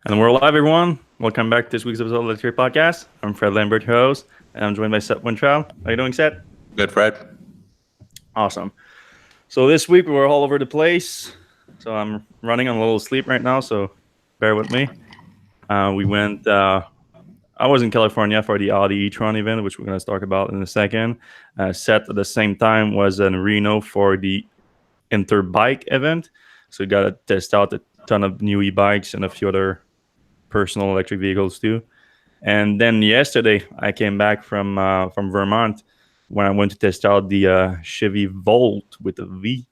And we're live, everyone. Welcome back to this week's episode of the Electrek Podcast. I'm Fred Lambert, your host, and I'm joined by Seth Wintrow. How you doing, Seth? Good, Fred. Awesome. So this week we were all over the place. So I'm running on a little sleep right now, so bear with me. We went. I was in California for the Audi e-tron event, which we're going to talk about in a second. Seth at the same time was in Reno for the Interbike event. So we got to test out a ton of new e-bikes and a few other personal electric vehicles too. And then yesterday I came back from Vermont when I went to test out the Chevy Volt with a V,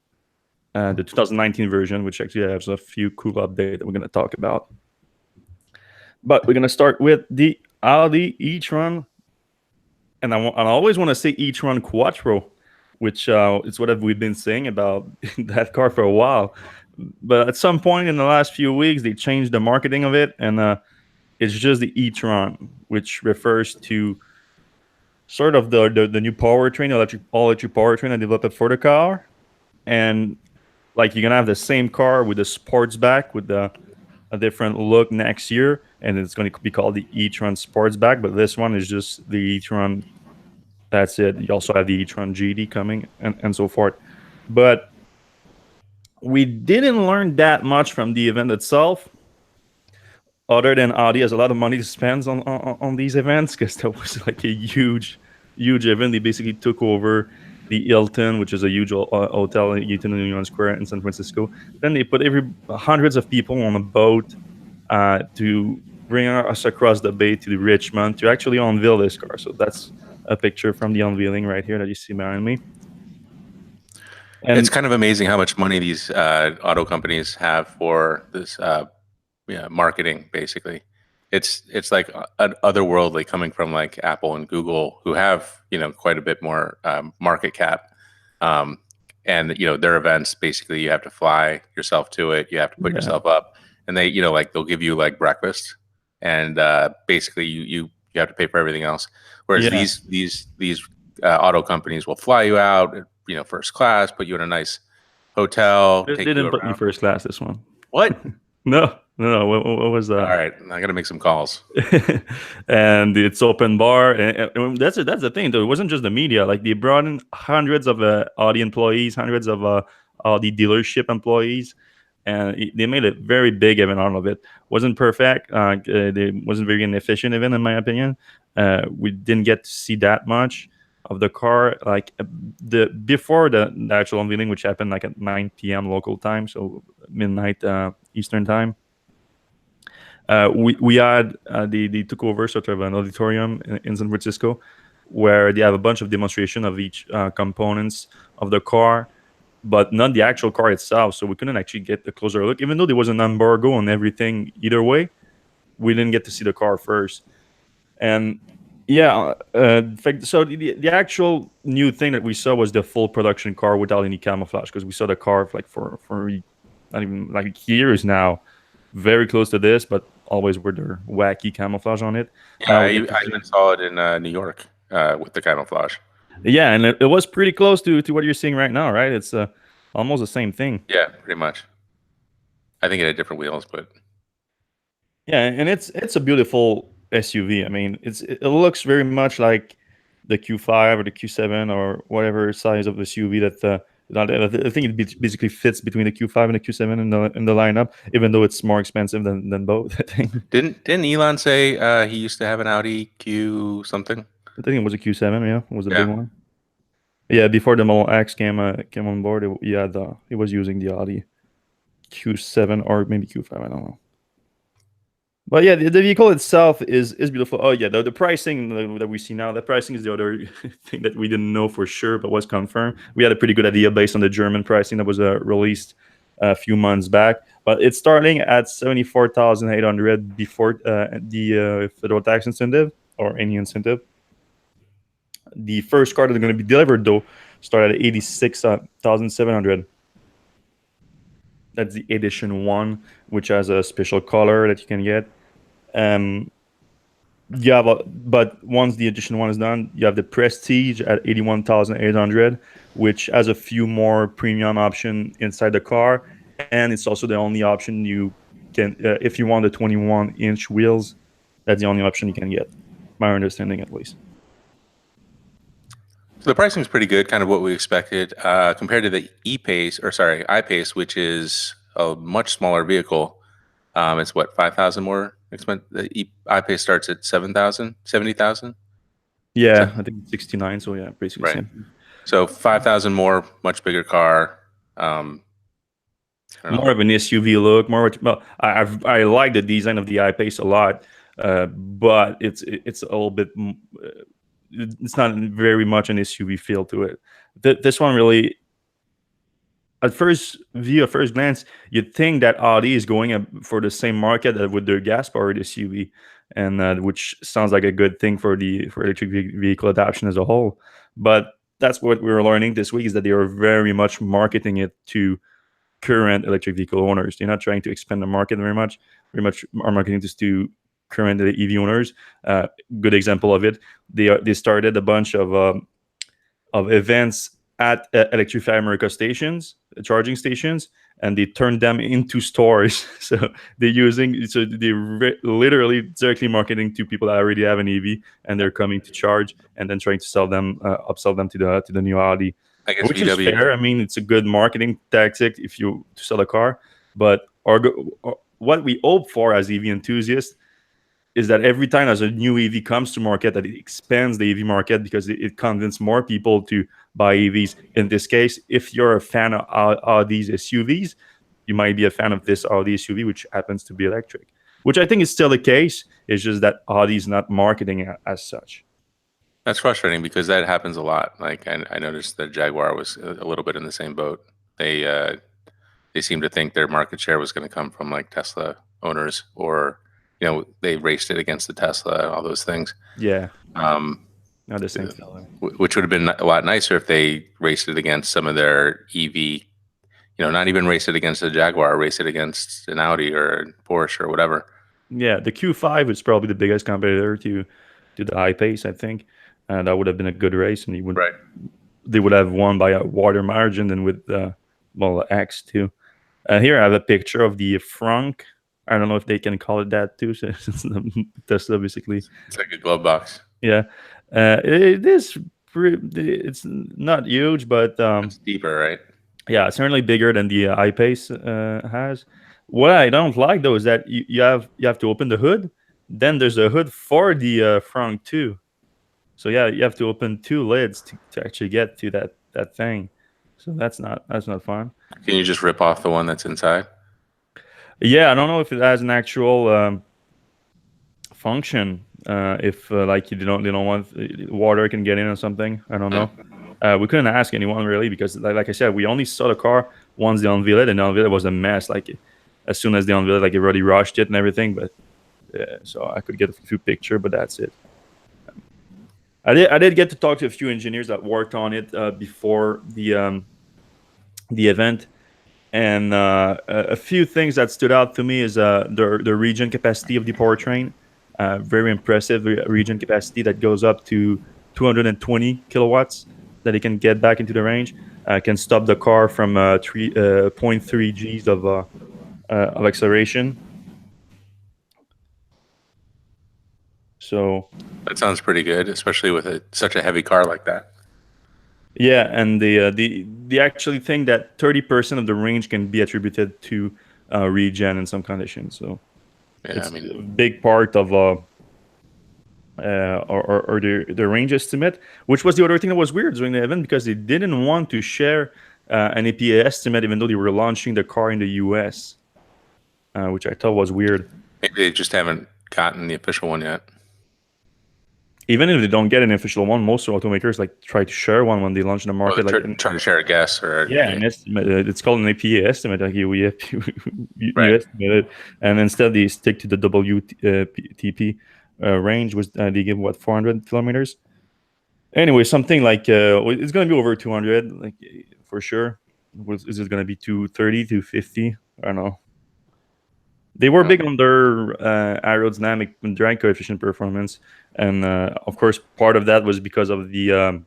the 2019 version, which actually has a few cool updates that we're going to talk about. But we're going to start with the Audi e-tron, and I always want to say e-tron Quattro, which is what we've been saying about that car for a while. But at some point in the last few weeks, they changed the marketing of it, and it's just the e-tron, which refers to sort of the new powertrain, all electric powertrain I developed for the car. And like you're gonna have the same car with the Sportsback with a different look next year, and it's going to be called the e-tron Sportsback. But this one is just the e-tron. That's it. You also have the e-tron GT coming and so forth. But we didn't learn that much from the event itself, other than Audi has a lot of money to spend on these events, because that was like a huge event. They basically took over the Hilton, which is a huge hotel in Hilton Union Square in San Francisco. Then they put hundreds of people on a boat to bring us across the bay to Richmond to actually unveil this car. So that's a picture from the unveiling right here that you see behind me. And it's kind of amazing how much money these auto companies have for this marketing. Basically, it's like otherworldly, coming from like Apple and Google, who have quite a bit more market cap. And their events, basically you have to fly yourself to it, you have to put yourself up, and they like they'll give you like breakfast, and basically you have to pay for everything else. Whereas these auto companies will fly you out, first class, put you in a nice hotel. They didn't put me first class this one. What? No. What was that? All right, I gotta make some calls. And it's open bar, and that's it. That's the thing, though. It wasn't just the media. Like, they brought in hundreds of Audi employees, hundreds of Audi dealership employees, and they made a very big event out of it. Wasn't perfect. It wasn't very an efficient event, in my opinion. We didn't get to see that much of the car, like before the actual unveiling, which happened like at 9 p.m. local time, so midnight Eastern time. We had they took over sort of an auditorium in San Francisco, where they have a bunch of demonstration of each components of the car, but not the actual car itself. So we couldn't actually get a closer look, even though there was an embargo on everything. Either way, we didn't get to see the car first. And in fact, so the actual new thing that we saw was the full production car without any camouflage, because we saw the car like for not even like years now, very close to this, but always with their wacky camouflage on it. Yeah, I even saw it in New York with the camouflage. Yeah, and it was pretty close to what you're seeing right now, right? It's almost the same thing. Yeah, pretty much. I think it had different wheels, but yeah, and it's a beautiful SUV. I mean, it looks very much like the Q5 or the Q7 or whatever size of SUV that. I think it basically fits between the Q5 and the Q7 in the lineup, even though it's more expensive than both. I think. Didn't Elon say he used to have an Audi Q something? I think it was a Q7. Yeah, it was a big one. Yeah, before the Model X came on board, he was using the Audi Q7 or maybe Q5. I don't know. But yeah, the vehicle itself is beautiful. Oh yeah, the pricing that we see now, the pricing is the other thing that we didn't know for sure, but was confirmed. We had a pretty good idea based on the German pricing that was released a few months back. But it's starting at $74,800 before the federal tax incentive or any incentive. The first car that's going to be delivered, though, started at $86,700. That's the edition 1, which has a special color that you can get. But once the edition 1 is done, you have the Prestige at $81,800, which has a few more premium option inside the car, and it's also the only option you can if you want the 21-inch wheels, that's the only option you can get. My understanding, at least. So the pricing is pretty good, kind of what we expected compared to the I-Pace, which is a much smaller vehicle. It's what, 5,000 more expensive. The I-Pace starts at 7,000, 70,000. Yeah, I think 69. So yeah, basically right. same. So 5,000 more, much bigger car. More of an SUV look. Well, I like the design of the I-Pace a lot, but it's a little bit. It's not very much an SUV feel to it. This one really, at first glance, you'd think that Audi is going for the same market with their gas-powered SUV, and which sounds like a good thing for electric vehicle adoption as a whole. But that's what we were learning this week, is that they are very much marketing it to current electric vehicle owners. They're not trying to expand the market very much. Very much are marketing this to current EV owners. Good example of it. They started a bunch of events at Electrify America stations, charging stations, and they turned them into stores. So they're literally directly marketing to people that already have an EV and they're coming to charge, and then trying to upsell them to the new Audi. I guess Which is fair. I mean, it's a good marketing tactic if you to sell a car. But what we hope for as EV enthusiasts is that every time as a new EV comes to market, that it expands the EV market, because it convinces more people to buy EVs. In this case, if you're a fan of Audi's SUVs, you might be a fan of this Audi SUV, which happens to be electric, which I think is still the case. It's just that Audi's not marketing it as such. That's frustrating, because that happens a lot. Like I noticed that Jaguar was a little bit in the same boat. They seemed to think their market share was going to come from like Tesla owners, or they raced it against the Tesla, all those things. Yeah. Not the same feeling. Which would have been a lot nicer if they raced it against some of their EV. Not even race it against a Jaguar, race it against an Audi or a Porsche or whatever. Yeah, the Q5 is probably the biggest competitor to the I-Pace, I think. And that would have been a good race, and they would have won by a wider margin than with X2. Here I have a picture of the frunk. I don't know if they can call it that too, so Tesla basically. It's like a glove box. Yeah, it is. It's not huge, but it's deeper, right? Yeah, it's certainly bigger than the I-Pace has. What I don't like though is that you have to open the hood. Then there's a hood for the frunk too. So yeah, you have to open two lids to actually get to that thing. So that's not fun. Can you just rip off the one that's inside? Yeah, I don't know if it has an actual function. If like they don't want water can get in or something. I don't know. We couldn't ask anyone really, because like I said, we only saw the car once they unveiled it, and the unveil was a mess. Like as soon as they unveiled it, like everybody rushed it and everything. But so I could get a few pictures, but that's it. I did get to talk to a few engineers that worked on it before the event, and a few things that stood out to me is the regen capacity of the powertrain. Very impressive regen capacity that goes up to 220 kilowatts that it can get back into the range. Can stop the car from 0.3 Gs of acceleration. So that sounds pretty good, especially with such a heavy car like that. Yeah, and the actually think that 30% of the range can be attributed to regen in some conditions. So it's a big part of or the range estimate, which was the other thing that was weird during the event, because they didn't want to share an EPA estimate, even though they were launching the car in the US, which I thought was weird. Maybe they just haven't gotten the official one yet. Even if they don't get an official one, most automakers like try to share one when they launch in the market. Try to share a guess or an estimate. It's called an EPA estimate. Like you estimate it, and instead they stick to the WTP range, which they give 400 kilometers. Anyway, something like it's going to be over 200, like for sure. Is it going to be 230, 250? I don't know. They were big on their aerodynamic drag coefficient performance, and of course, part of that was because of the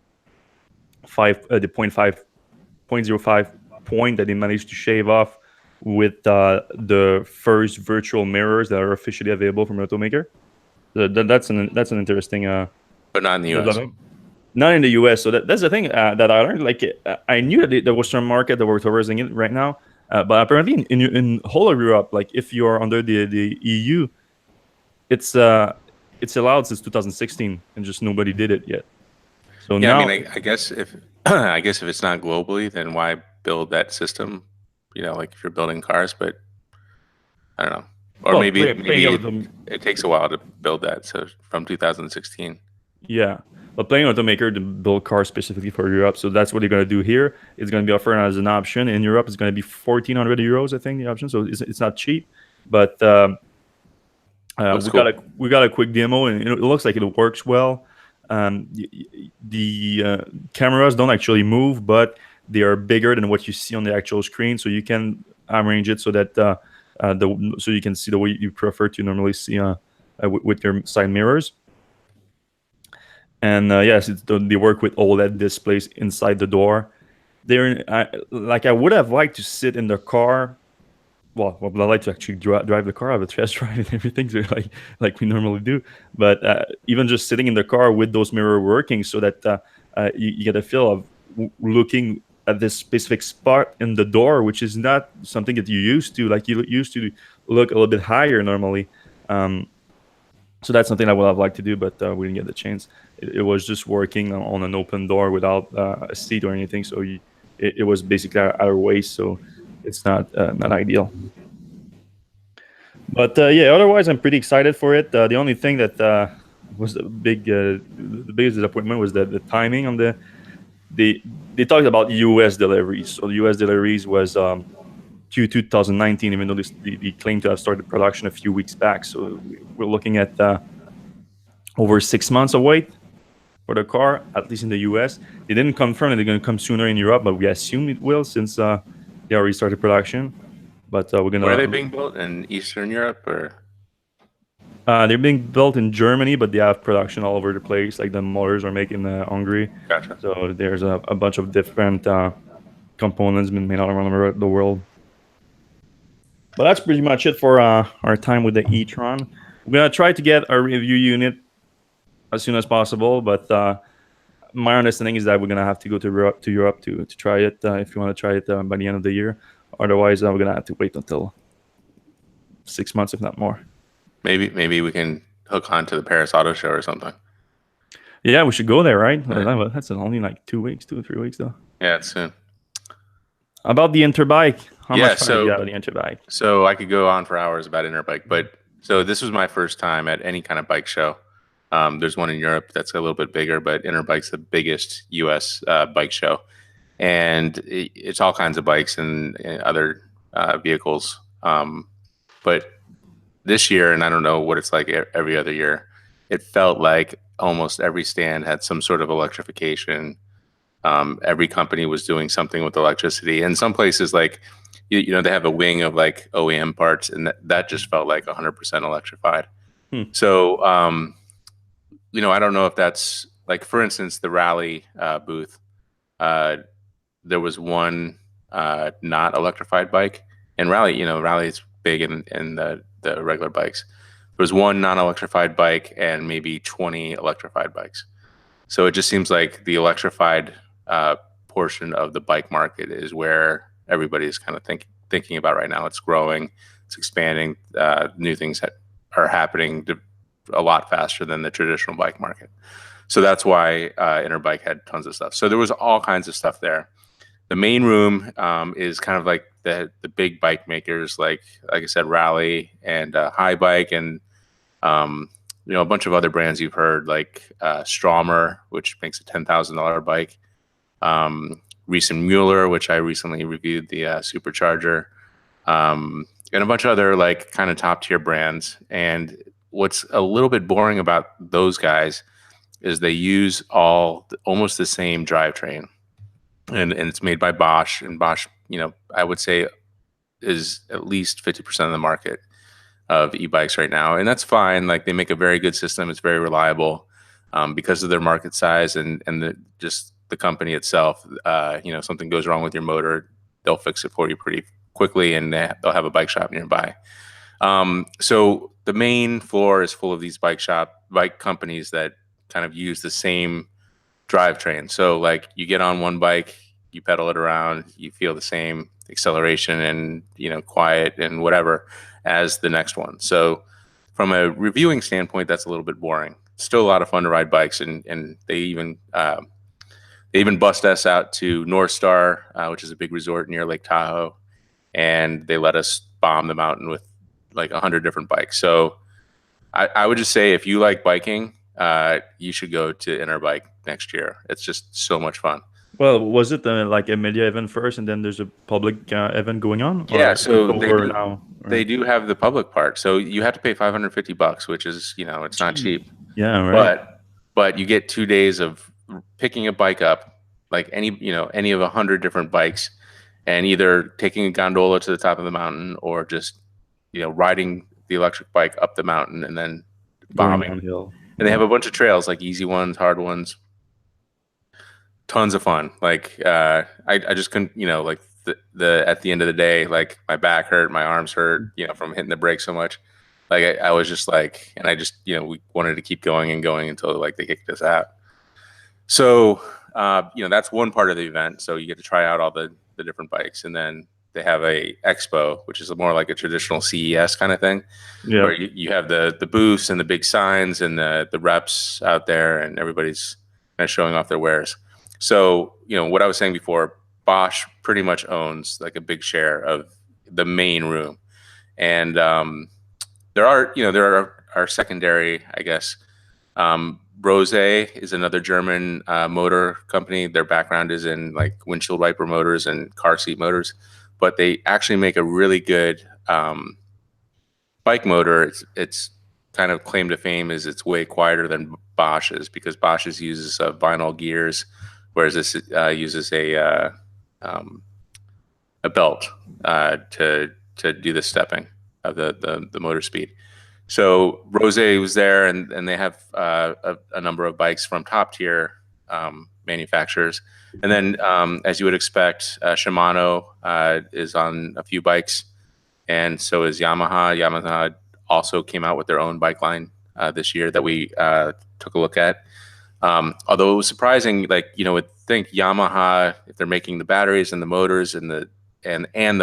0.05 point that they managed to shave off with the first virtual mirrors that are officially available from automaker. That's an interesting but not in the US. development. Not in the US. So that's the thing that I learned. Like I knew that there was some market that were towards it right now, but apparently in whole of Europe, like if you are under the EU, it's allowed since 2016, and just nobody did it yet. So yeah, now, I mean, I guess if I guess if it's not globally, then why build that system? You know, like if you're building cars, but I don't know. Or well, maybe playing out the it takes a while to build that. So from 2016. yeah, but playing automaker to build cars specifically for Europe. So that's what they're gonna do here. It's gonna be offered as an option in Europe. It's gonna be 1,400 euros, I think, the option. So it's not cheap, but Looks cool. we got a quick demo, and it looks like it works well. The cameras don't actually move, but they are bigger than what you see on the actual screen, so you can arrange it so that so you can see the way you prefer to normally see with your side mirrors. And yes, they work with OLED displays inside the door. Like I would have liked to sit in the car. Well, I like to actually drive the car, have a test drive and everything, so like we normally do. But even just sitting in the car with those mirror working, so that you get a feel of looking at this specific spot in the door, which is not something that you used to. Like you used to look a little bit higher normally. So that's something I would have liked to do, but we didn't get the chance. It was just working on an open door without a seat or anything. So it was basically our waist. So it's not ideal. But yeah, otherwise I'm pretty excited for it. The only thing that was the biggest disappointment was the timing on they talked about US deliveries. So the US deliveries was Q2 2019, even though they claimed to have started production a few weeks back. So we're looking at over 6 months of wait for the car, at least in the US. They didn't confirm that they're going to come sooner in Europe, but we assume it will since they already started production. But we're gonna. Where are they being built, in Eastern Europe, or? They're being built in Germany, but they have production all over the place. Like the motors are made in Hungary. Gotcha. So there's a bunch of different components being made all around the world. But that's pretty much it for our time with the e-tron. We're gonna try to get a review unit as soon as possible, but my understanding is that we're gonna have to go to Europe to try it if you want to try it by the end of the year. Otherwise, we're gonna have to wait until 6 months, if not more. Maybe we can hook on to the Paris Auto Show or something. Yeah, we should go there, right? That's only like 2 weeks, 2 or 3 weeks though. Yeah, it's soon. About the Interbike, how much fun so, did you have with the Interbike? So I could go on for hours about Interbike, but so this was my first time at any kind of bike show. There's one in Europe that's a little bit bigger, but Interbike's the biggest US bike show. And it's all kinds of bikes and other vehicles. But this year, and I don't know what it's like every other year, it felt like almost every stand had some sort of electrification. Every company was doing something with electricity. And some places, like, you know, they have a wing of like OEM parts, and that just felt like 100% electrified. So, you know, I don't know if that's like, for instance, the Rally booth. There was one not electrified bike, and Rally, you know, Rally is big in the regular bikes. There was one non-electrified bike and maybe 20 electrified bikes. So it just seems like the electrified portion of the bike market is where everybody is kind of thinking about right now. It's growing, it's expanding. New things are happening a lot faster than the traditional bike market. So that's why Interbike had tons of stuff. So there was all kinds of stuff there. The main room is kind of like the big bike makers, like I said, Rally and High Bike, and you know, a bunch of other brands you've heard, like Stromer, which makes a $10,000 bike, Reese & Mueller, which I recently reviewed the Supercharger, and a bunch of other like kind of top tier brands. And what's a little bit boring about those guys is they use almost the same drivetrain. And it's made by Bosch, and Bosch, you know, I would say is at least 50% of the market of e-bikes right now. And that's fine. Like, they make a very good system. It's very reliable because of their market size and just the company itself. You know, something goes wrong with your motor, they'll fix it for you pretty quickly, and they'll have a bike shop nearby. So the main floor is full of these bike companies that kind of use the same drivetrain. So like you get on one bike, you pedal it around, you feel the same acceleration and quiet and whatever as the next one. So from a reviewing standpoint, that's a little bit boring. Still a lot of fun to ride bikes, and they even bust us out to North Star, which is a big resort near Lake Tahoe, and they let us bomb the mountain with like 100 different bikes. So I would just say if you like biking, you should go to Interbike next year. It's just so much fun. Well, was it like a media event first, and then there's a public event going on? Yeah, or so they do have the public part. So you have to pay $550, which is it's not cheap. Yeah, right. But you get 2 days of picking a bike up, like any of 100 different bikes, and either taking a gondola to the top of the mountain or just riding the electric bike up the mountain and then bombing. Going downhill. And they have a bunch of trails, like easy ones, hard ones. Tons of fun. Like I just couldn't, like the at the end of the day, like my back hurt, my arms hurt, from hitting the brake so much. Like I was just like, and I just, we wanted to keep going and going until like they kicked us out. So that's one part of the event. So you get to try out all the different bikes, and then they have a expo, which is more like a traditional CES kind of thing. Yeah. Where you have the booths and the big signs and the reps out there, and everybody's kind of showing off their wares. So, what I was saying before, Bosch pretty much owns like a big share of the main room. And there are secondary, I guess. Rose is another German motor company. Their background is in like windshield wiper motors and car seat motors, but they actually make a really good bike motor. It's kind of claim to fame is it's way quieter than Bosch's, because Bosch's uses vinyl gears, whereas this uses a belt to do the stepping of the motor speed. So Rose was there, and they have a number of bikes from top tier manufacturers. And then, as you would expect, Shimano is on a few bikes, and so is Yamaha. Yamaha also came out with their own bike line this year that we took a look at. Although it was surprising, like would think Yamaha, if they're making the batteries and the motors and the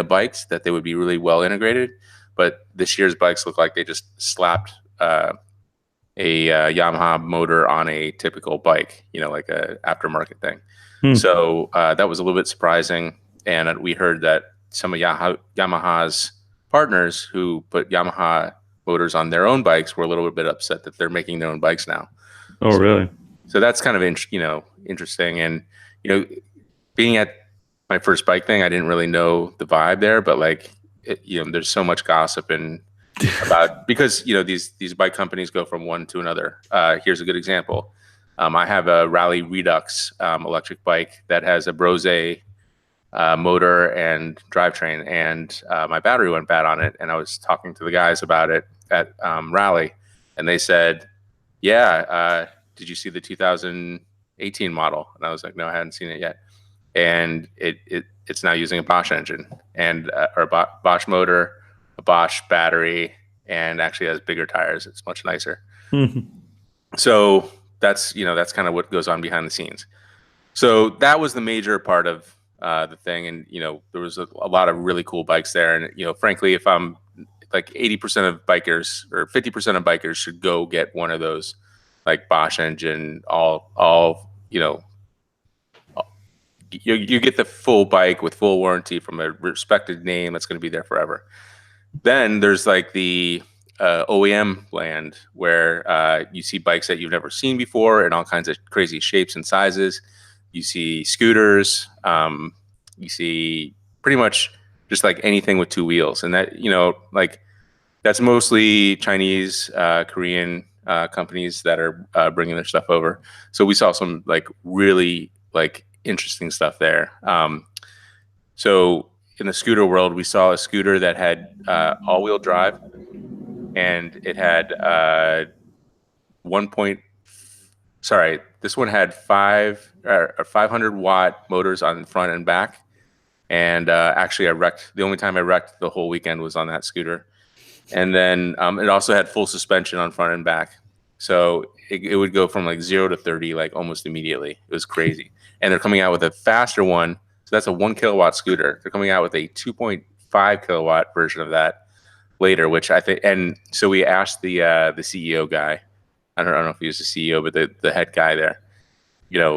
bikes, that they would be really well integrated. But this year's bikes look like they just slapped a Yamaha motor on a typical bike, like a aftermarket thing. So that was a little bit surprising. And we heard that some of Yamaha's partners who put Yamaha motors on their own bikes were a little bit upset that they're making their own bikes now. Oh, really? So that's kind of interesting. And being at my first bike thing, I didn't really know the vibe there, but like there's so much gossip and about because these bike companies go from one to another. Here's a good example. I have a Rally Redux electric bike that has a Brose motor and drivetrain, and my battery went bad on it. And I was talking to the guys about it at Rally, and they said, "Yeah, did you see the 2018 model?" And I was like, "No, I hadn't seen it yet." And it's now using a Bosch engine and or a Bosch motor, a Bosch battery, and actually has bigger tires. It's much nicer. So that's kind of what goes on behind the scenes. So that was the major part of the thing, and there was a lot of really cool bikes there. And frankly, if I'm like 80% of bikers or 50% of bikers should go get one of those, like Bosch engine, all you get the full bike with full warranty from a respected name that's going to be there forever. Then there's like the OEM land where you see bikes that you've never seen before in all kinds of crazy shapes and sizes. You see scooters. You see pretty much just like anything with two wheels, and that like that's mostly Chinese, Korean companies that are bringing their stuff over. So we saw some like really like interesting stuff there. So in the scooter world, we saw a scooter that had all-wheel drive, and it had this one had 500 watt motors on front and back, And actually, I wrecked. The only time I wrecked the whole weekend was on that scooter. And then it also had full suspension on front and back. So it would go from like 0 to 30 like almost immediately. It was crazy. And they're coming out with a faster one. So that's a 1 kilowatt scooter. They're coming out with a 2.5 kilowatt version of that later, which I think. And so we asked the CEO guy. I don't know if he was the CEO, but the head guy there.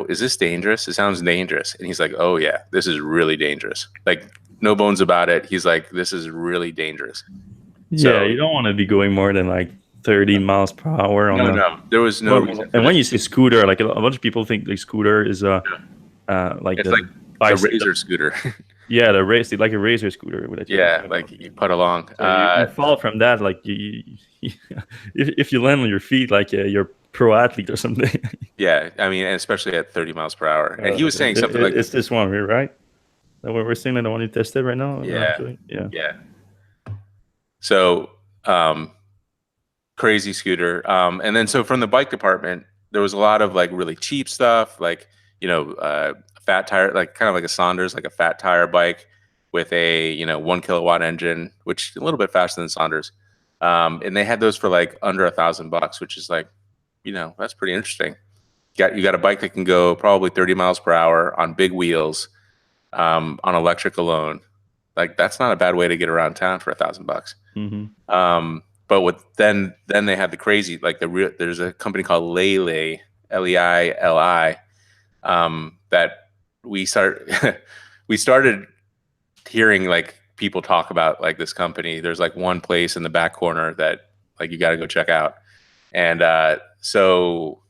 Is this dangerous? It sounds dangerous. And he's like, oh yeah, this is really dangerous. Like, no bones about it. He's like, this is really dangerous. Yeah, you don't want to be going more than like 30 miles per hour on no. There was no reason. And when you say scooter, like a bunch of people think the scooter is like it's the like a razor scooter. Yeah, like a razor scooter. Yeah, like you put along. So you fall from that, like if you land on your feet, like you're pro athlete or something. Yeah, I mean, and especially at 30 miles per hour. And he was saying something like, "It's this one, right? That what we're saying, that the one you tested right now." Yeah. So, crazy scooter. And then so from the bike department, there was a lot of like really cheap stuff, like fat tire, like kind of like a Saunders, like a fat tire bike with a 1 kilowatt engine, which is a little bit faster than Saunders. And they had those for like under $1,000, which is like, that's pretty interesting. You got a bike that can go probably 30 miles per hour on big wheels, on electric alone. Like, that's not a bad way to get around town for $1,000. Mm-hmm. But then they had the crazy, like there's a company called Leili, Leili, that we started hearing like people talk about like this company. There's like one place in the back corner that like you got to go check out. And so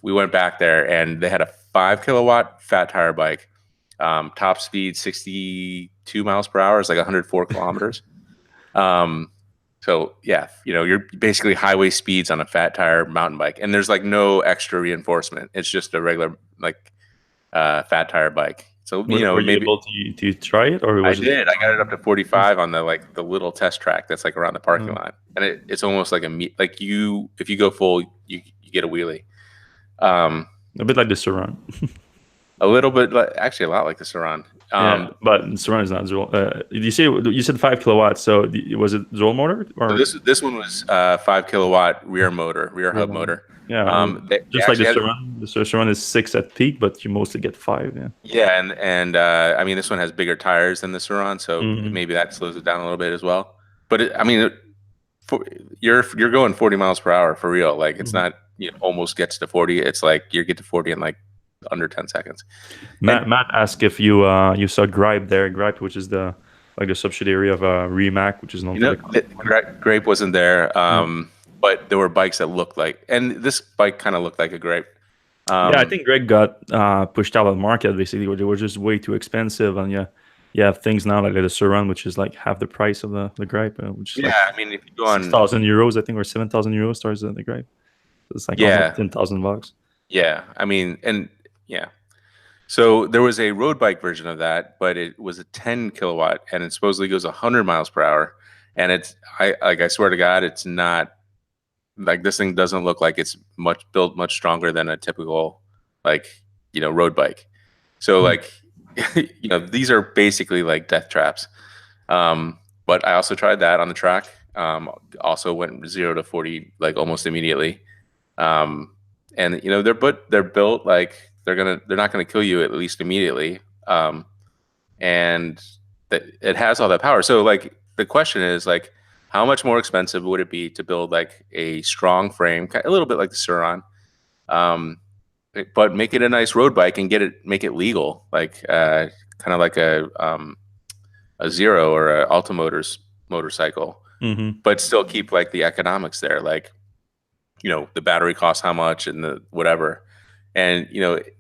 we went back there, and they had a 5 kilowatt fat tire bike, top speed 62 miles per hour, is like 104 kilometers. So yeah, you're basically highway speeds on a fat tire mountain bike, and there's like no extra reinforcement. It's just a regular like fat tire bike. So were you able to try it, or I did. I got it up to 45 on the little test track that's like around the parking lot, and it's almost like if you go full, you get a wheelie. A bit like the Surron. A little bit, actually a lot like the Surron. But Surron is not dual. You said 5 kilowatts. So was it dual motor? Or so this one was 5 kilowatt rear hub motor. Yeah, just like the Surron. The Surron is 6 at peak, but you mostly get 5. Yeah. Yeah, and I mean, this one has bigger tires than the Surron, so maybe that slows it down a little bit as well. But you're going 40 miles per hour for real. Like, it's not almost gets to 40. It's like you get to 40 in like under 10 seconds. Matt asked if you saw Gripe there. Gripe, which is the subsidiary of Rimac, which is known for the Grape wasn't there. But there were bikes that looked like, and this bike kind of looked like a Grape. I think Greg got pushed out of the market, basically, where they were just way too expensive. And you have things now like the Surron, which is like half the price of the Gripe, which is I mean, if you go on 6,000 euros, I think, or 7,000 euros starts the Gripe. So it's like almost $10,000. Yeah, I mean, and so there was a road bike version of that, but it was a 10 kilowatt, and it supposedly goes 100 miles per hour. And I swear to God, it's not. Like, this thing doesn't look like it's built much stronger than a typical road bike. So like these are basically like death traps. But I also tried that on the track. Also went 0 to 40 like almost immediately. And they're built like they're not gonna kill you at least immediately. And it has all that power. So like the question is like, how much more expensive would it be to build like a strong frame, a little bit like the Surron, but make it a nice road bike and make it legal, like kind of like a Zero or a Alta Motors motorcycle, but still keep like the economics there, like the battery costs how much and the whatever, and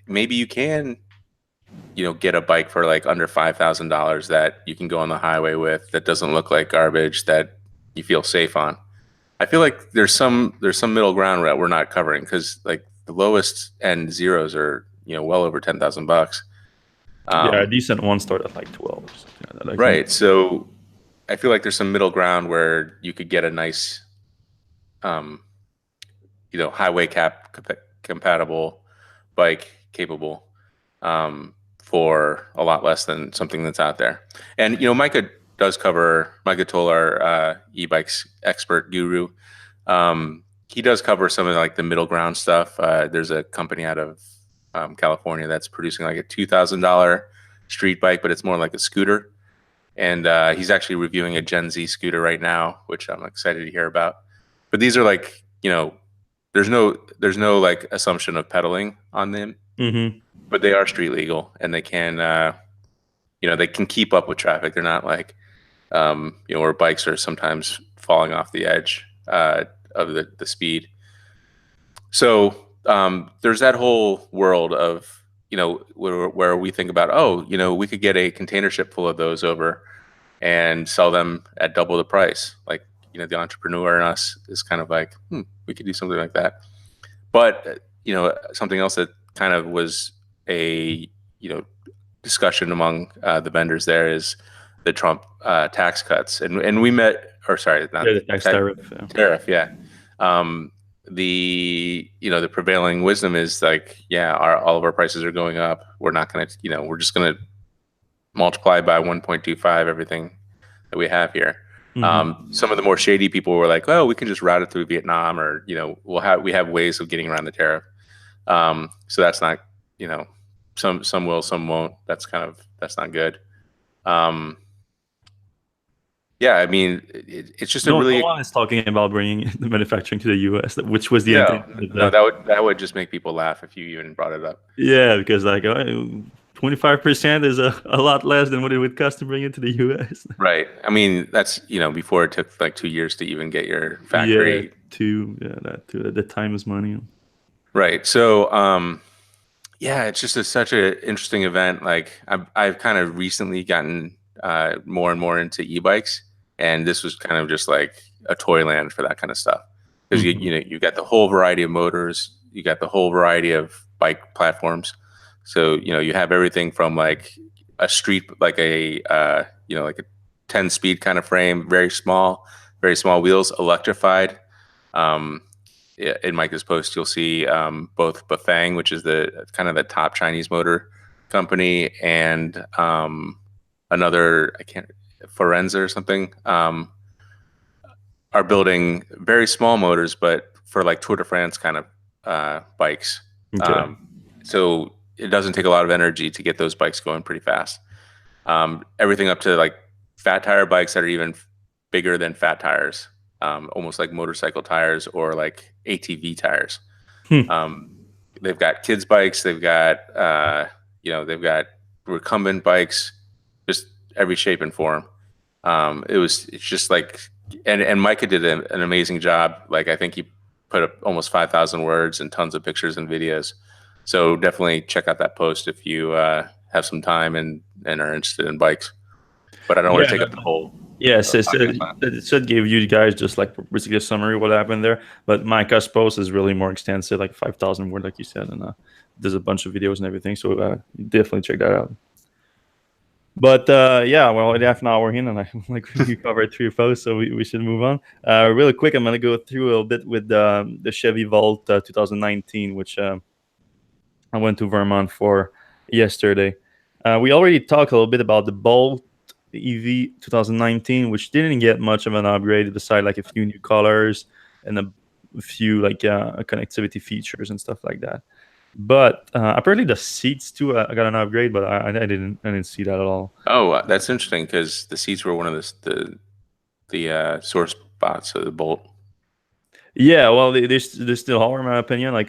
maybe you can get a bike for like under $5,000 that you can go on the highway with, that doesn't look like garbage, that you feel safe on. I feel like there's some middle ground that we're not covering, because like the lowest end Zeros are well over $10,000. A decent one start at like 12 or something like that. Right. So I feel like there's some middle ground where you could get a nice highway compatible bike capable for a lot less than something that's out there. And Micah Toll, our e-bikes expert guru. He does cover some of like the middle ground stuff. There's a company out of California that's producing like a $2,000 street bike, but it's more like a scooter. And he's actually reviewing a Gen Z scooter right now, which I'm excited to hear about. But these are like, there's no like assumption of pedaling on them, but they are street legal, and they can, they can keep up with traffic. They're not like, where bikes are sometimes falling off the edge of the speed. So there's that whole world of, where we think about, we could get a container ship full of those over and sell them at double the price. Like, the entrepreneur in us is kind of like, we could do something like that. But, something else that kind of was a, discussion among the vendors there is the Trump tax cuts. And we met, or sorry, not the tax tariff. Tariff, yeah. The prevailing wisdom is like, all of our prices are going up. We're not going to, we're just going to multiply by 1.25 everything that we have here. Some of the more shady people were like, we can just route it through Vietnam, or we have ways of getting around the tariff. So that's not, some will, some won't. That's not good. Yeah, I mean, it's just no one is talking about bringing the manufacturing to the U.S., which was the intent. No, that would just make people laugh if you even brought it up. Yeah, because like 25% is a lot less than what it would cost to bring it to the U.S. Right. I mean, that's before it took like 2 years to even get your factory. That too. The time is money. Right. So, it's just such an interesting event. Like I've kind of recently gotten more and more into e-bikes, and this was kind of just like a toy land for that kind of stuff, because you got the whole variety of motors, you got the whole variety of bike platforms. So you have everything from like a street, like a like a 10-speed kind of frame, very small wheels, electrified. In Micah's post, you'll see both Bafang, which is the kind of the top Chinese motor company, and another, Forenza or something, are building very small motors, but for like Tour de France kind of bikes. Okay. So it doesn't take a lot of energy to get those bikes going pretty fast. Everything up to like fat tire bikes that are even bigger than fat tires, almost like motorcycle tires or like ATV tires. They've got kids bikes. They've got, they've got recumbent bikes, just every shape and form. It's just like, and Micah did an amazing job. Like, I think he put up almost 5,000 words and tons of pictures and videos. So definitely check out that post if you have some time and are interested in bikes. But I don't want to take up the whole. Yes, it should give you guys just like basically a summary of what happened there. But Micah's post is really more extensive, like 5,000 words, like you said, and there's a bunch of videos and everything. So definitely check that out. But well, half an hour in, and I like we covered 3 posts, so we should move on. Really quick, I'm gonna go through a little bit with the Chevy Volt 2019, which I went to Vermont for yesterday. We already talked a little bit about the Bolt EV 2019, which didn't get much of an upgrade besides like a few new colors and a few like connectivity features and stuff like that. But apparently the seats too got an upgrade, but I didn't see that at all. Oh, that's interesting, because the seats were one of the sore spots of the Bolt. Yeah, well, they still are, in my opinion. Like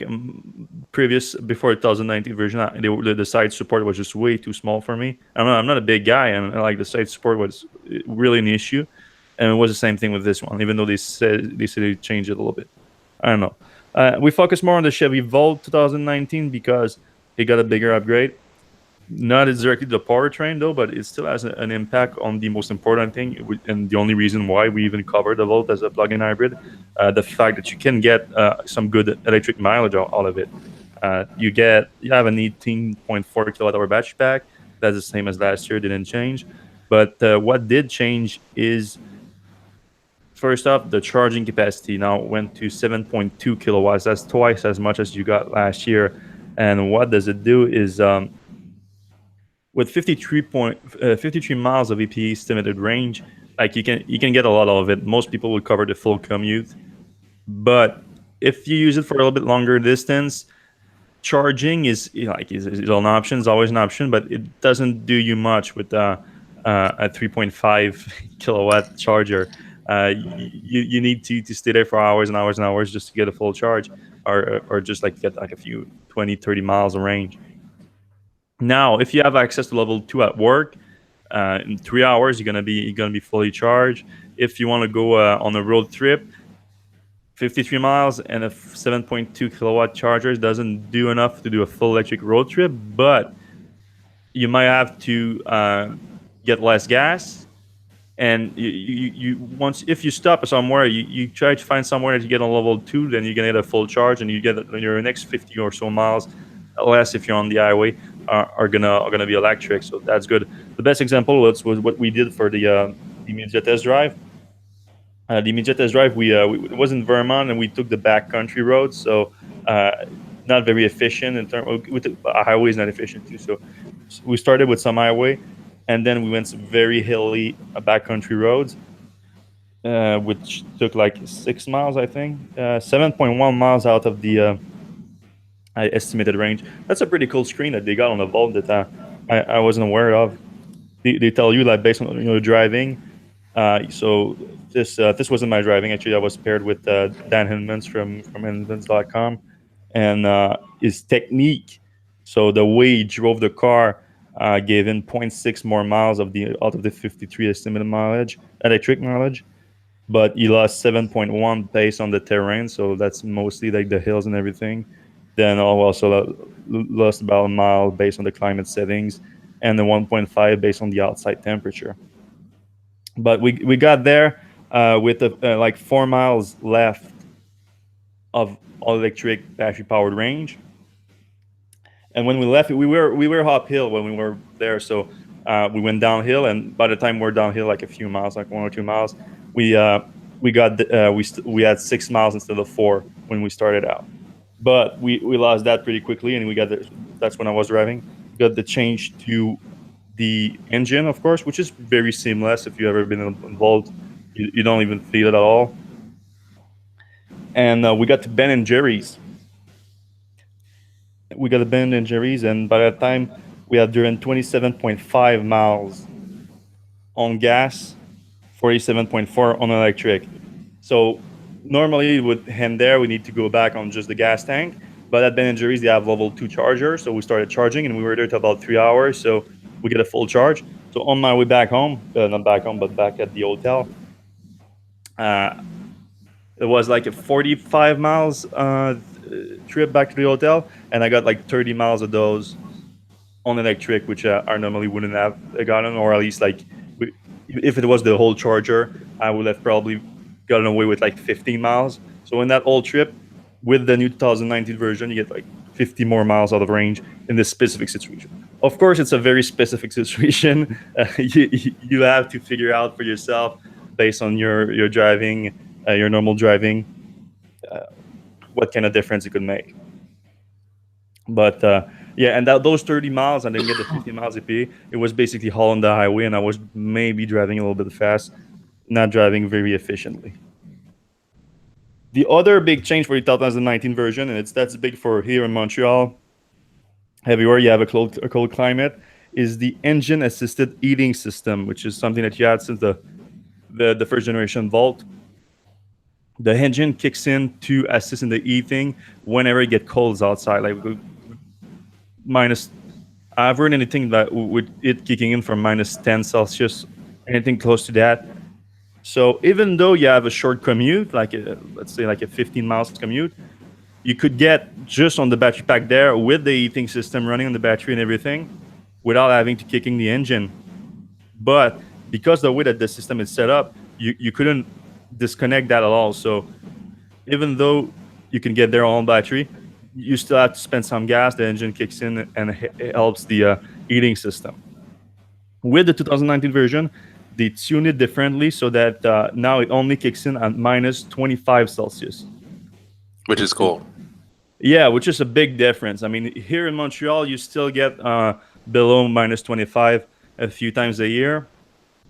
before 2019 version, the side support was just way too small for me. I'm not a big guy, and like the side support was really an issue, and it was the same thing with this one. Even though they said they changed it a little bit, I don't know. We focus more on the Chevy Volt 2019 because it got a bigger upgrade. Not directly the powertrain though, but it still has an impact on the most important thing, and the only reason why we even covered the Volt as a plug-in hybrid, the fact that you can get some good electric mileage out of it. You have an 18.4 kilowatt-hour battery pack. That's the same as last year, didn't change. But what did change is, first off, the charging capacity now went to 7.2 kilowatts. That's twice as much as you got last year. And what does it do is with 53 miles of EPA estimated range, like you can get a lot of it. Most people would cover the full commute, but if you use it for a little bit longer distance, charging is an option. Is always an option, but it doesn't do you much with a 3.5 kilowatt charger. You need to stay there for hours and hours and hours just to get a full charge, or just like get like a few 20-30 miles of range. Now, if you have access to level 2 at work, in 3 hours you're gonna be fully charged. If you want to go on a road trip, 53 miles and a 7.2 kilowatt charger doesn't do enough to do a full electric road trip, but you might have to get less gas. And you once if you stop somewhere, you try to find somewhere that you get on level 2, then you can get a full charge, and you get your next 50 or so miles less if you're on the highway are gonna be electric. So that's good. The best example was what we did for the immediate test drive. The immediate test drive, we it was in Vermont, and we took the backcountry road, so uh, not very efficient in terms. With the highway is not efficient too. So we started with some highway, and then we went some very hilly backcountry roads, which took like 6 miles, I think, 7.1 miles out of the estimated range. That's a pretty cool screen that they got on the Volt that I wasn't aware of. They tell you that based on driving. So this wasn't my driving. Actually, I was paired with Dan Hinmans from Hinmans.com, and his technique. So the way he drove the car gave in zero point 0.6 more miles out of the 53 estimated mileage, electric mileage, but he lost 7.1 based on the terrain. So that's mostly like the hills and everything. Then I also lost about a mile based on the climate settings, and the 1.5 based on the outside temperature. But we got there with like 4 miles left of all electric battery powered range. And when we left, we were uphill when we were there, so we went downhill. And by the time we're downhill, like a few miles, like 1 or 2 miles, we had 6 miles instead of 4 when we started out. But we lost that pretty quickly, and that's when I was driving. Got the change to the engine, of course, which is very seamless. If you've ever been involved, you don't even feel it at all. And we got to Ben and Jerry's. We got to Ben and Jerry's, and by that time, we had driven 27.5 miles on gas, 47.4 on electric. So normally with him there, we need to go back on just the gas tank. But at Ben and Jerry's, they have level 2 charger, so we started charging, and we were there to about 3 hours. So we get a full charge. So on my way back home, not back home, but back at the hotel, uh, it was like a 45 miles trip back to the hotel, and I got like 30 miles of those on electric, which I normally wouldn't have gotten, or at least like if it was the whole charger, I would have probably gotten away with like 15 miles. So in that whole trip, with the new 2019 version, you get like 50 more miles out of range in this specific situation. Of course, it's a very specific situation. You have to figure out for yourself based on your driving, your normal driving, uh, what kind of difference it could make. But yeah, and those 30 miles, I didn't get the 50 miles EP. It was basically all on the highway, and I was maybe driving a little bit fast, not driving very efficiently. The other big change for the 2019 version, and that's big for here in Montreal, everywhere you have a cold climate, is the engine assisted heating system, which is something that you had since the first generation Volt. The engine kicks in to assist in the heating whenever it get cold outside, like minus. I've heard anything that with it kicking in from minus 10 Celsius, anything close to that. So even though you have a short commute, like let's say like a 15 miles commute, you could get just on the battery pack there with the heating system running on the battery and everything without having to kicking the engine. But because the way that the system is set up, you couldn't disconnect that at all. So even though you can get there on battery, you still have to spend some gas. The engine kicks in and it helps the heating system. With the 2019 version, they tune it differently so that now it only kicks in at minus 25 Celsius. which is cool. Yeah, which is a big difference. I mean, here in Montreal, you still get below minus 25 a few times a year.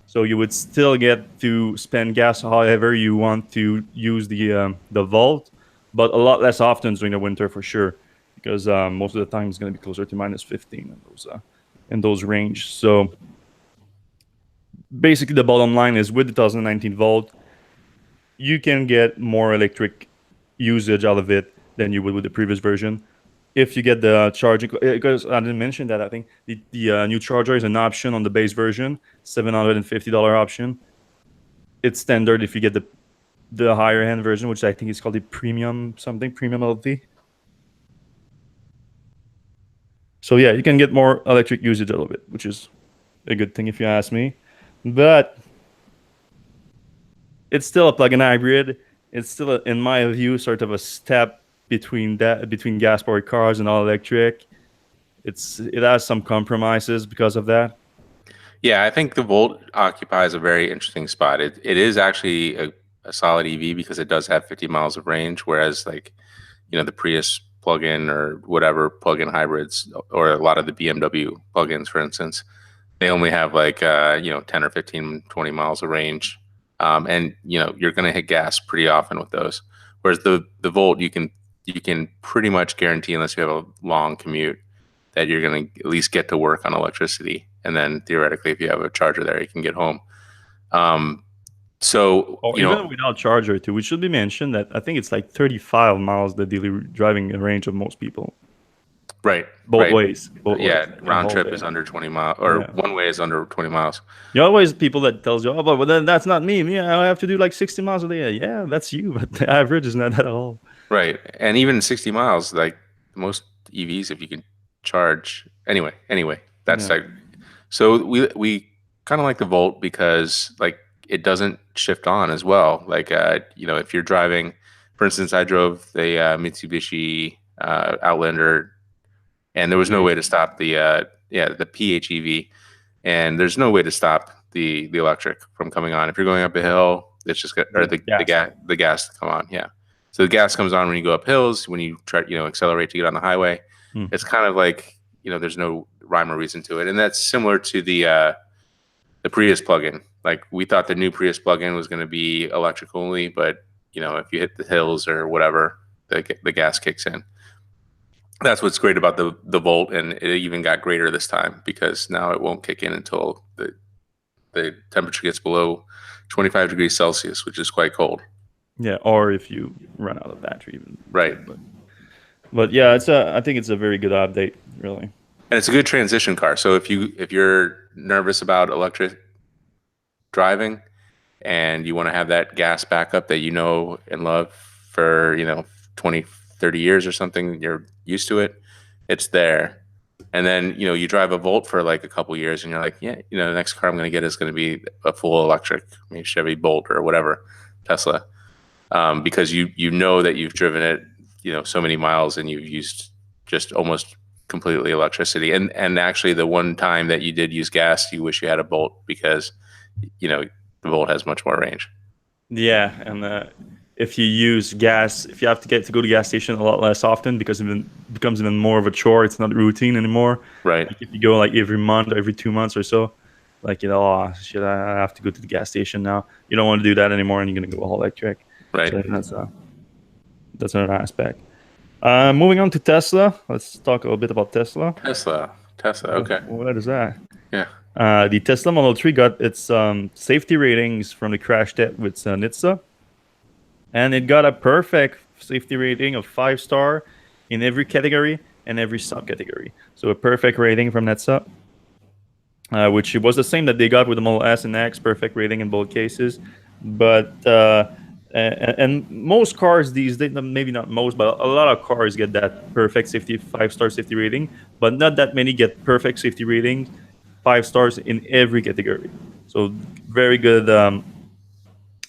So you would still get to spend gas however you want to use the Volt, but a lot less often during the winter for sure, because most of the time it's going to be closer to minus 15 in those range. So basically, the bottom line is with the 2019 Volt, you can get more electric usage out of it than you would with the previous version. If you get the charging, because I didn't mention that, I think the new charger is an option on the base version, $750 option. It's standard if you get the higher end version, which I think is called the premium something, premium LT. So yeah, you can get more electric usage out of it, which is a good thing if you ask me. But it's still a plug-in hybrid. It's still, in my view, sort of a step between gas-powered cars and all electric. It has some compromises because of that. Yeah, I think the Volt occupies a very interesting spot. It is actually a solid EV because it does have 50 miles of range, whereas like, the Prius plug-in or whatever plug-in hybrids, or a lot of the BMW plug-ins, for instance, they only have like 10 or 15, 20 miles of range. And you're going to hit gas pretty often with those. Whereas the Volt, you can pretty much guarantee, unless you have a long commute, that you're going to at least get to work on electricity. And then theoretically, if you have a charger there, you can get home. So even without charger too, which should be mentioned that I think it's like 35 miles the daily driving range of most people. Right. Both ways. Round trip is under 20 miles, or one way is under 20 miles. You always people that tells you, oh, but then that's not me. Yeah, I have to do like 60 miles a day. Yeah, that's you, but the average is not that at all. Right. And even 60 miles, like most EVs, if you can charge anyway, that's like, so we kind of like the Volt because like it doesn't shift on as well. Like, if you're driving, for instance, I drove the Mitsubishi Outlander, and there was no way to stop the PHEV, and there's no way to stop the Electrek from coming on. If you're going up a hill, it's just the gas to come on. Yeah. So the gas comes on when you go up hills, when you try, accelerate to get on the highway. It's kind of like, there's no rhyme or reason to it. And that's similar to the Prius plug-in. Like, we thought the new Prius plug-in was going to be electric only, but if you hit the hills or whatever, the gas kicks in. That's what's great about the Volt, and it even got greater this time because now it won't kick in until the temperature gets below 25 degrees Celsius, which is quite cold. Yeah, or if you run out of battery, even. Right. But yeah, I think it's a very good update, really. And it's a good transition car. So if you're nervous about electric driving and you want to have that gas backup that you know and love for 20, 30 years or something, you're used to it, it's there. And then you drive a Volt for like a couple years and you're like, yeah, the next car I'm going to get is going to be a full electric, maybe Chevy Volt or whatever, Tesla, because you know that you've driven it so many miles and you've used just almost completely electricity. And actually the one time that you did use gas, you wish you had a Volt because the Volt has much more range. Yeah, and if you use gas, if you have to go to the gas station a lot less often because it becomes even more of a chore, it's not routine anymore. Right. Like if you go like every month or every 2 months or so, like oh shit, I have to go to the gas station now. You don't want to do that anymore, and you're gonna go all electric. Right. So that's another aspect. Moving on to Tesla. Let's talk a little bit about Tesla. Tesla. Okay. What is that? Yeah. The Tesla Model 3 got its safety ratings from the crash test with NHTSA, and it got a perfect safety rating of 5-star in every category and every subcategory. So a perfect rating from NHTSA, which was the same that they got with the Model S and X, perfect rating in both cases. But and most cars these days, maybe not most, but a lot of cars get that perfect 5-star safety rating, but not that many get perfect safety rating 5 stars in every category. So very good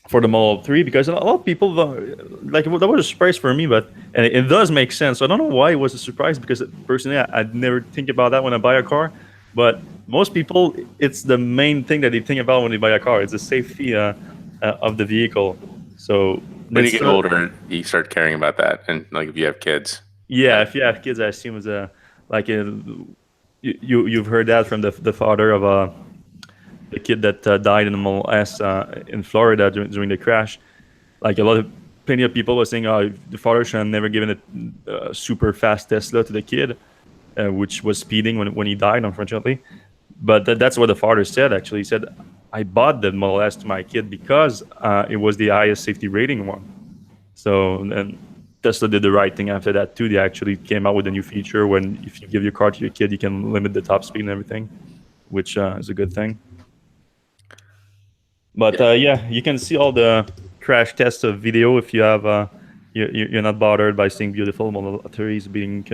for the Model 3, because a lot of people that was a surprise for me, but and it does make sense. So I don't know why it was a surprise, because personally I'd never think about that when I buy a car, but most people, it's the main thing that they think about when they buy a car. It's the safety of the vehicle. So when you get older, you start caring about that, and like if you have kids. Yeah, if you have kids, I assume it's you've heard that from the father of the kid that died in the Model S in Florida during the crash. Like plenty of people were saying, "Oh, the father should have never given a super fast Tesla to the kid, which was speeding when he died, unfortunately." But that's what the father said. Actually, he said, "I bought the Model S to my kid because it was the highest safety rating one." So and Tesla did the right thing after that too. They actually came out with a new feature when if you give your car to your kid, you can limit the top speed and everything, which is a good thing. But Yeah. yeah, you can see all the crash test of video if you have you're not bothered by seeing beautiful Model 3s being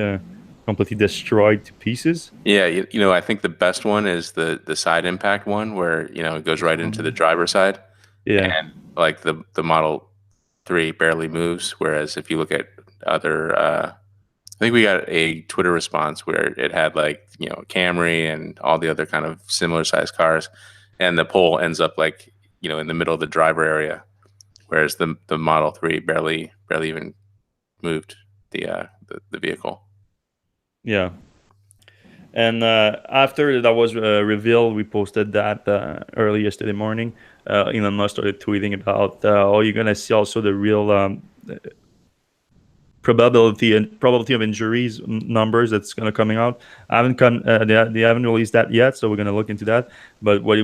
completely destroyed to pieces. Yeah, I think the best one is the side impact one where, it goes right into the Um, driver's side, yeah, and like the Model 3 barely moves, whereas if you look at other I think we got a Twitter response where it had like, Camry and all the other kind of similar sized cars, and the pole ends up like, in the middle of the driver area, whereas the Model 3 barely even moved the vehicle. yeah. And after that was revealed, we posted that early yesterday morning. Elon Musk started tweeting about, "Oh, you're gonna see also the real probability of injuries numbers that's going to coming out. I haven't come they haven't released that yet, so we're going to look into that. But what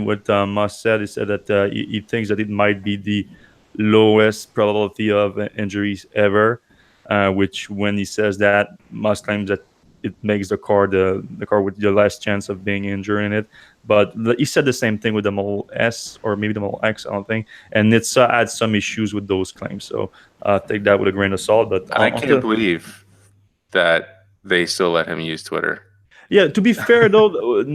Musk said, he said that he thinks that it might be the lowest probability of injuries ever. Which when he says that, Musk claims that it makes the car with the less chance of being injured in it. But he said the same thing with the Model S or maybe the Model X, I don't think, and it's had some issues with those claims. So take that with a grain of salt. But I can't until believe that they still let him use Twitter. yeah, to be fair though,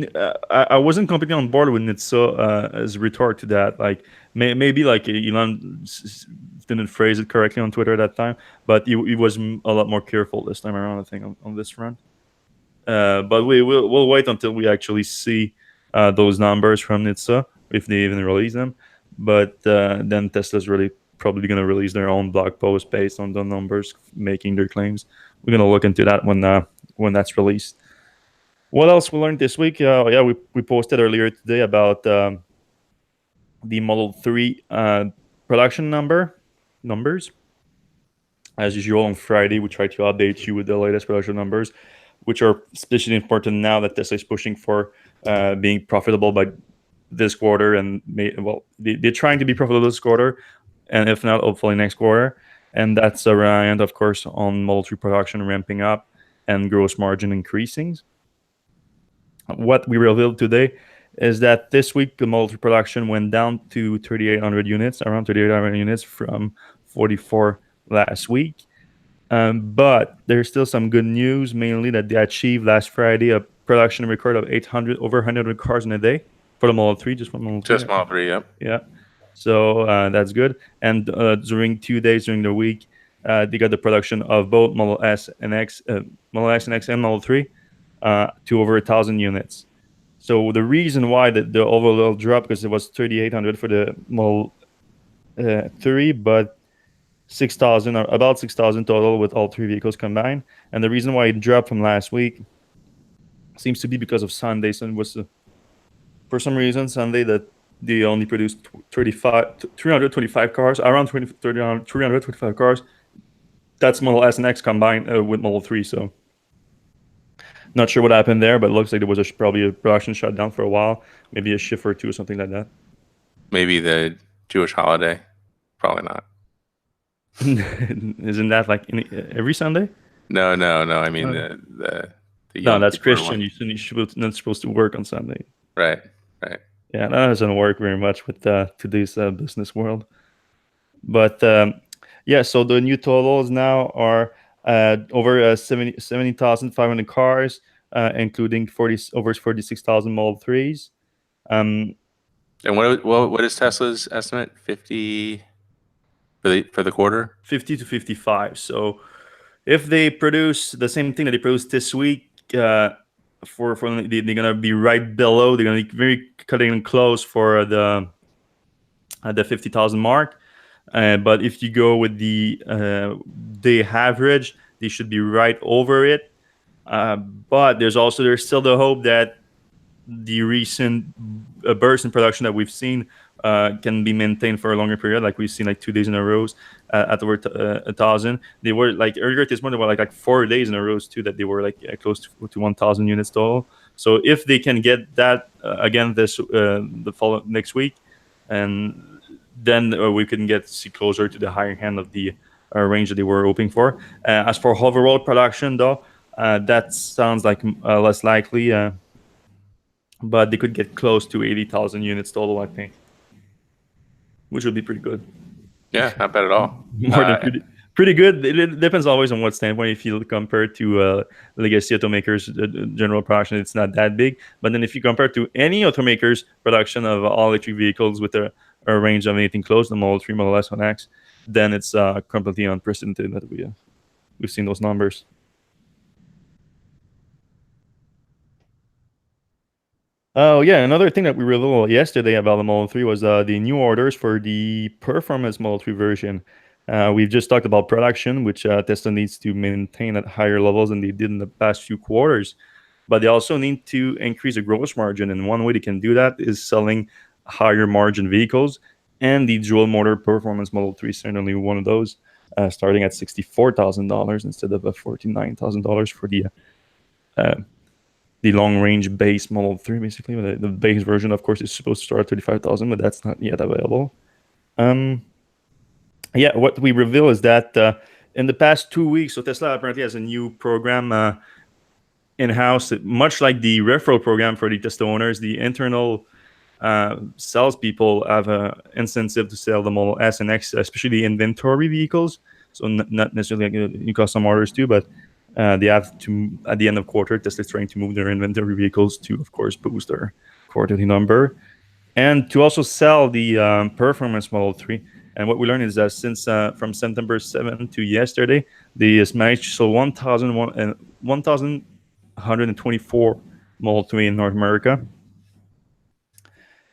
I wasn't completely on board with Nitso as retort to that. Like maybe like Elon didn't phrase it correctly on Twitter at that time, but he was a lot more careful this time around. I think on this front. But we'll wait until we actually see those numbers from Nitsa if they even release them. But then Tesla's really probably going to release their own blog post based on the numbers making their claims. We're going to look into that when that's released. What else we learned this week? Yeah, we posted earlier today about the Model 3 production numbers. As usual, on Friday, we try to update you with the latest production numbers, which are especially important now that Tesla is pushing for being profitable by this quarter. And they're trying to be profitable this quarter, and if not, hopefully next quarter. And that's reliant, of course, on Model 3 production ramping up and gross margin increasing. What we revealed today is that this week the Model 3 production went down to 3,800 units, around 3,800 units from 44 last week. But there's still some good news, mainly that they achieved last Friday a production record of 800 over 100 cars in a day for the Model 3, just for Model 3. Just Model 3, yep. Yeah. So that's good. And during 2 days during the week, they got the production of both Model S and X, Model S and X and Model 3 to over 1,000 units. So the reason why the overall drop, because it was 3,800 for the Model 3, but 6,000 or about 6,000 total with all three vehicles combined. And the reason why it dropped from last week seems to be because of Sunday. So it was for some reason Sunday that they only produced 325 cars, around 325 cars. That's Model S and X combined with Model 3. So not sure what happened there, but it looks like there was probably a production shutdown for a while, maybe a shift or two or something like that. Maybe the Jewish holiday. Probably not. Isn't that like every Sunday? No. I mean No, the no, Yom that's Kippur Christian. one. You're not supposed to work on Sunday. Right. Right. Yeah, that doesn't work very much with today's business world. But yeah, so the new totals now are over 70,500 cars, including over 46,000 Model 3s. Um, And what is Tesla's estimate? 50 for the quarter? 50 to 55. So if they produce the same thing that they produced this week, they're gonna be right below. They're gonna be very cutting close for the 50,000 mark. But if you go with the day average, they should be right over it. But there's still the hope that the recent burst in production that we've seen can be maintained for a longer period, like we've seen like 2 days in a row at over 1,000. They were like earlier this morning, they were like 4 days in a row too that they were like close to 1,000 units total. So if they can get that again this the fall next week, and then we can get see closer to the higher end of the range that they were hoping for. As for overall production, though, that sounds like less likely. But they could get close to 80,000 units total, I think, which would be pretty good. Yeah, not bad at all. More than pretty good. It depends always on what standpoint. If you compare to legacy automakers' general production, it's not that big. But then if you compare to any automaker's production of all electric vehicles with a range of anything close to Model 3, Model S, Model X, then it's completely unprecedented that we've seen those numbers. Oh yeah, another thing that we revealed yesterday about the Model 3 was the new orders for the performance Model 3 version. We've just talked about production, which Tesla needs to maintain at higher levels than they did in the past few quarters. But they also need to increase the gross margin, and one way they can do that is selling higher margin vehicles. And the dual motor performance Model 3 is certainly one of those, starting at $64,000 instead of $49,000 for the long range base Model 3, basically. The base version, of course, is supposed to start at 35,000, but that's not yet available. Yeah, what we reveal is that in the past 2 weeks, so Tesla apparently has a new program in-house, much like the referral program for the Tesla owners. The internal salespeople have an incentive to sell the Model S and X, especially the inventory vehicles. So not necessarily like new custom orders too, but they have to, at the end of quarter, Tesla's trying to move their inventory vehicles to, of course, boost their quarterly number, and to also sell the performance Model 3. And what we learned is that since from September 7th to yesterday, they managed sold 1,124 Model 3 in North America,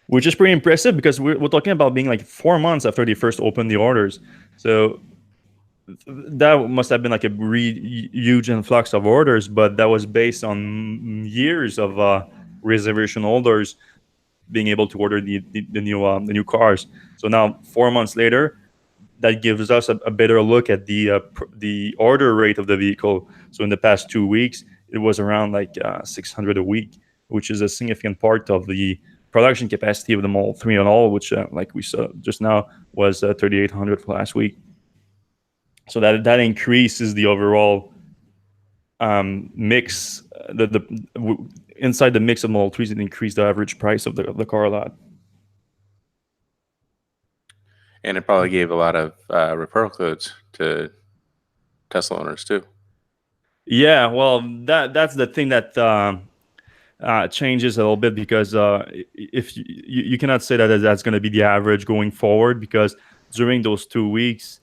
which is pretty impressive because we're talking about being like 4 months after they first opened the orders. So that must have been like a really huge influx of orders, but that was based on years of reservation holders being able to order the new cars. So now 4 months later, that gives us a better look at the order rate of the vehicle. So in the past 2 weeks, it was around like 600 a week, which is a significant part of the production capacity of the Model 3 and all, which like we saw just now was 3,800 for last week. So that increases the overall mix. Inside the mix of Model 3s, it increased the average price of the car a lot. And it probably gave a lot of referral codes to Tesla owners too. Yeah, well, that's the thing that changes a little bit, because if you cannot say that that's going to be the average going forward, because during those 2 weeks,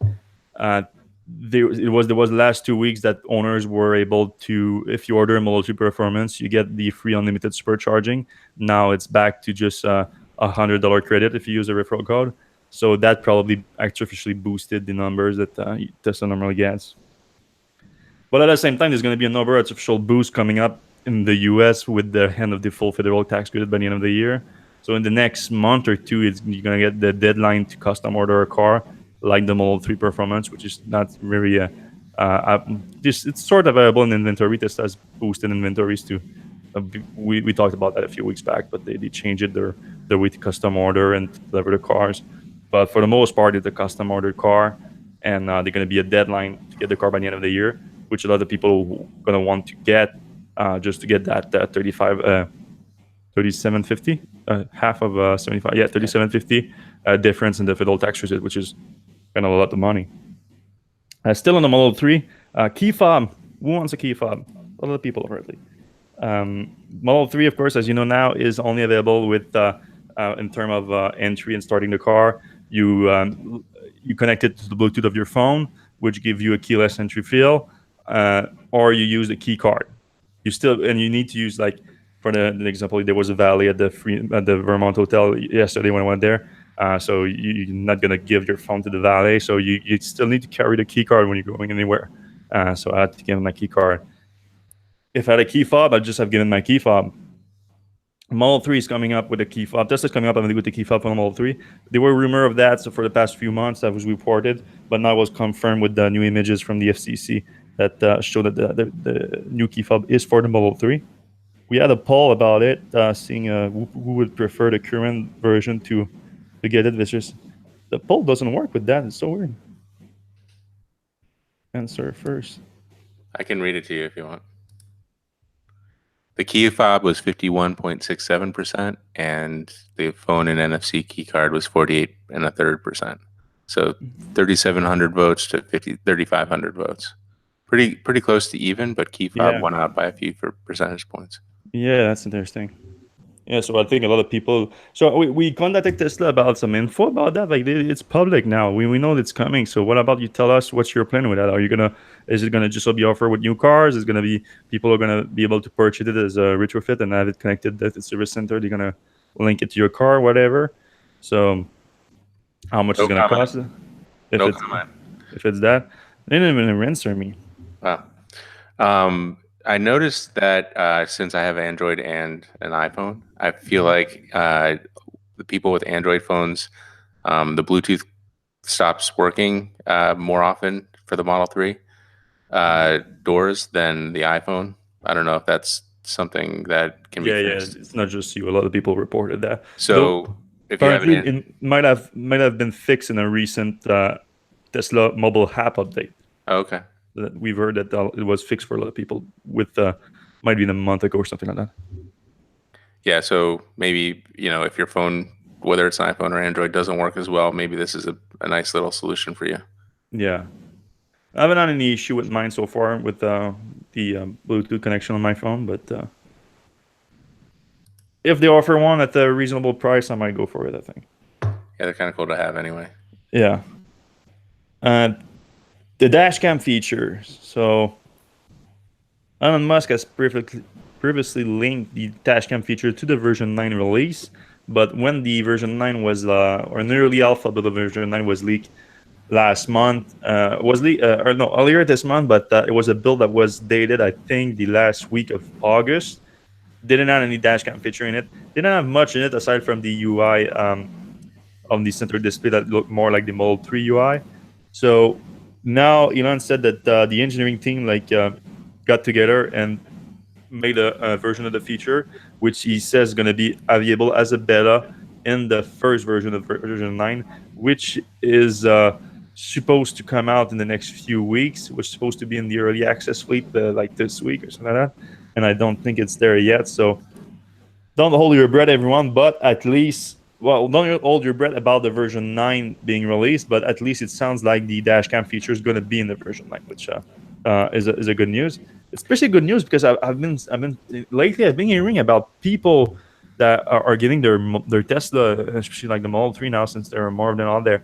there was the last 2 weeks that owners were able to, if you order a Model 3 Performance, you get the free unlimited supercharging. Now it's back to just $100 credit if you use a referral code. So that probably artificially boosted the numbers that Tesla normally gets. But at the same time, there's going to be another artificial boost coming up in the US with the end of the full federal tax credit by the end of the year. So in the next month or two, you're going to get the deadline to custom order a car like the Model 3 Performance, which is not very it's sort of available in inventory. Tesla has boosted inventories to we talked about that a few weeks back, but they changed it their way to custom order and deliver the cars. But for the most part, it's a custom ordered car, and they're going to be a deadline to get the car by the end of the year, which a lot of people are going to want to get just to get that 3750, half of 75, 3750 difference in the federal tax receipt, which is kind of a lot of money. Still on the Model 3, key fob. Who wants a key fob? A lot of people, apparently. Model 3, of course, as you know now, is only available with in terms of entry and starting the car. You connect it to the Bluetooth of your phone, which gives you a keyless entry feel, or you use a key card. You need to use, like, for the example, there was a valet at the Vermont Hotel yesterday when I went there. So you're not gonna give your phone to the valet, so you still need to carry the key card when you're going anywhere. So I had to give him my key card. if I had a key fob, I'd just have given my key fob. Model 3 is coming up with a key fob. Tesla's coming up, I think, with the key fob on Model 3. There were rumor of that, so for the past few months that was reported, but now it was confirmed with the new images from the FCC that show that the new key fob is for the Model 3. We had a poll about it, seeing who would prefer the current version to get it versus. The poll doesn't work with that. It's so weird. Answer first. I can read it to you if you want. The key fob was 51.67%, and the phone and NFC key card was 48.33%. So 3,700 votes to 3,500 votes. Pretty close to even, but key fob won out by a few percentage points. Yeah, that's interesting. Yeah, so I think a lot of people. So we contacted Tesla about some info about that. Like it's public now. We know it's coming. So what about you? Tell us what's your plan with that? Are you gonna? Is it gonna just be offered with new cars? Is it gonna be people are gonna be able to purchase it as a retrofit and have it connected at the service center? They're gonna link it to your car, whatever. So how much is it gonna cost? If it's that, they didn't even answer me. Wow. I noticed that since I have Android and an iPhone, I feel like the people with Android phones, the Bluetooth stops working more often for the Model 3 doors than the iPhone. I don't know if that's something that can be fixed. Yeah, it's not just you. A lot of people reported that. So if you have it might have been fixed in a recent Tesla mobile app update. Oh, okay. We've heard that it was fixed for a lot of people with might be in a month ago or something like that. Yeah, so maybe if your phone, whether it's an iPhone or Android, doesn't work as well, maybe this is a nice little solution for you. Yeah, I haven't had any issue with mine so far with the Bluetooth connection on my phone, but if they offer one at a reasonable price, I might go for it. I think. Yeah, they're kind of cool to have anyway. Yeah. The dash cam features. So Elon Musk has previously linked the dash cam feature to the version 9 release, but when the version 9 was, or an early alpha of the version 9 was leaked last month, earlier this month, but it was a build that was dated, I think, the last week of August. Didn't have any dash cam feature in it. Didn't have much in it aside from the UI on the center display that looked more like the Model 3 UI. So now Elon said that the engineering team got together and made a version of the feature, which he says is going to be available as a beta in the first version of version 9, which is supposed to come out in the next few weeks. Which is supposed to be in the early access fleet like this week or something like that. And I don't think it's there yet. So don't hold your breath, everyone. But at least, don't hold your breath about the version 9 being released. But at least it sounds like the dash cam feature is going to be in the version 9, which is a good news. Especially good news because I've been hearing about people that are getting their Tesla, especially like the Model 3 now, since there are more of them out there,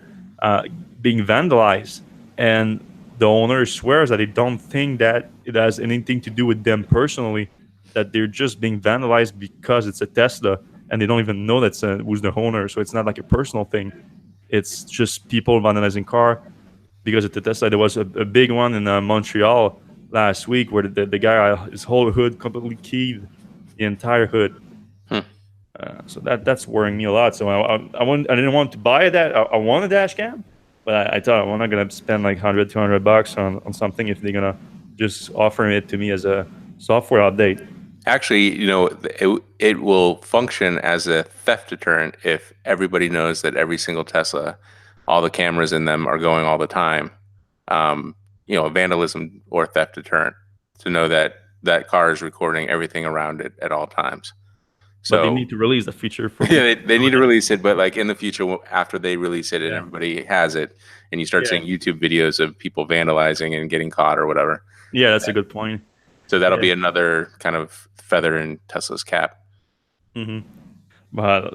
being vandalized, and the owner swears that they don't think that it has anything to do with them personally, that they're just being vandalized because it's a Tesla, and they don't even know who's the owner. So it's not like a personal thing. It's just people vandalizing car because of the Tesla. There was a big one in Montreal last week where the guy, his whole hood completely keyed, the entire hood. So that's worrying me a lot. So I didn't want to buy that. I want a dash cam, but I thought I'm not gonna spend like $100, $200 on something if they're gonna just offer it to me as a software update. Actually, it will function as a theft deterrent if everybody knows that every single Tesla, all the cameras in them are going all the time. A vandalism or theft deterrent to know that that car is recording everything around it at all times. So but they need to release the feature. They need to release it, but like in the future, after they release it and everybody has it, and you start seeing YouTube videos of people vandalizing and getting caught or whatever. Yeah, that's a good point. So that'll be another kind of feather in Tesla's cap. Mm-hmm. But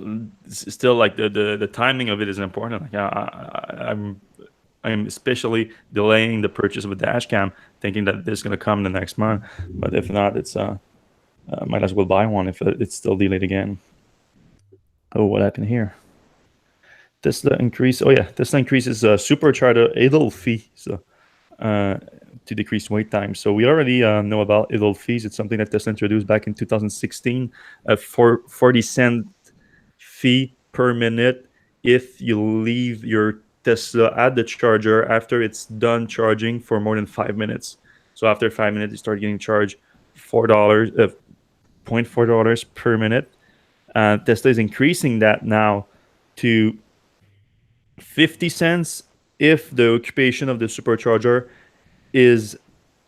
still, like the timing of it is important. Like, I'm especially delaying the purchase of a dash cam, thinking that this is going to come the next month. But if not, it's might as well buy one if it's still delayed again. Oh, what happened here? Tesla increases supercharger idle fee. So to to decrease wait time. So we already know about idle fees. It's something that Tesla introduced back in 2016, a 40-cent fee per minute if you leave your Tesla at the charger after it's done charging for more than 5 minutes. So after 5 minutes, you start getting charged $4, $0.4 per minute. Tesla is increasing that now to 50 cents if the occupation of the supercharger is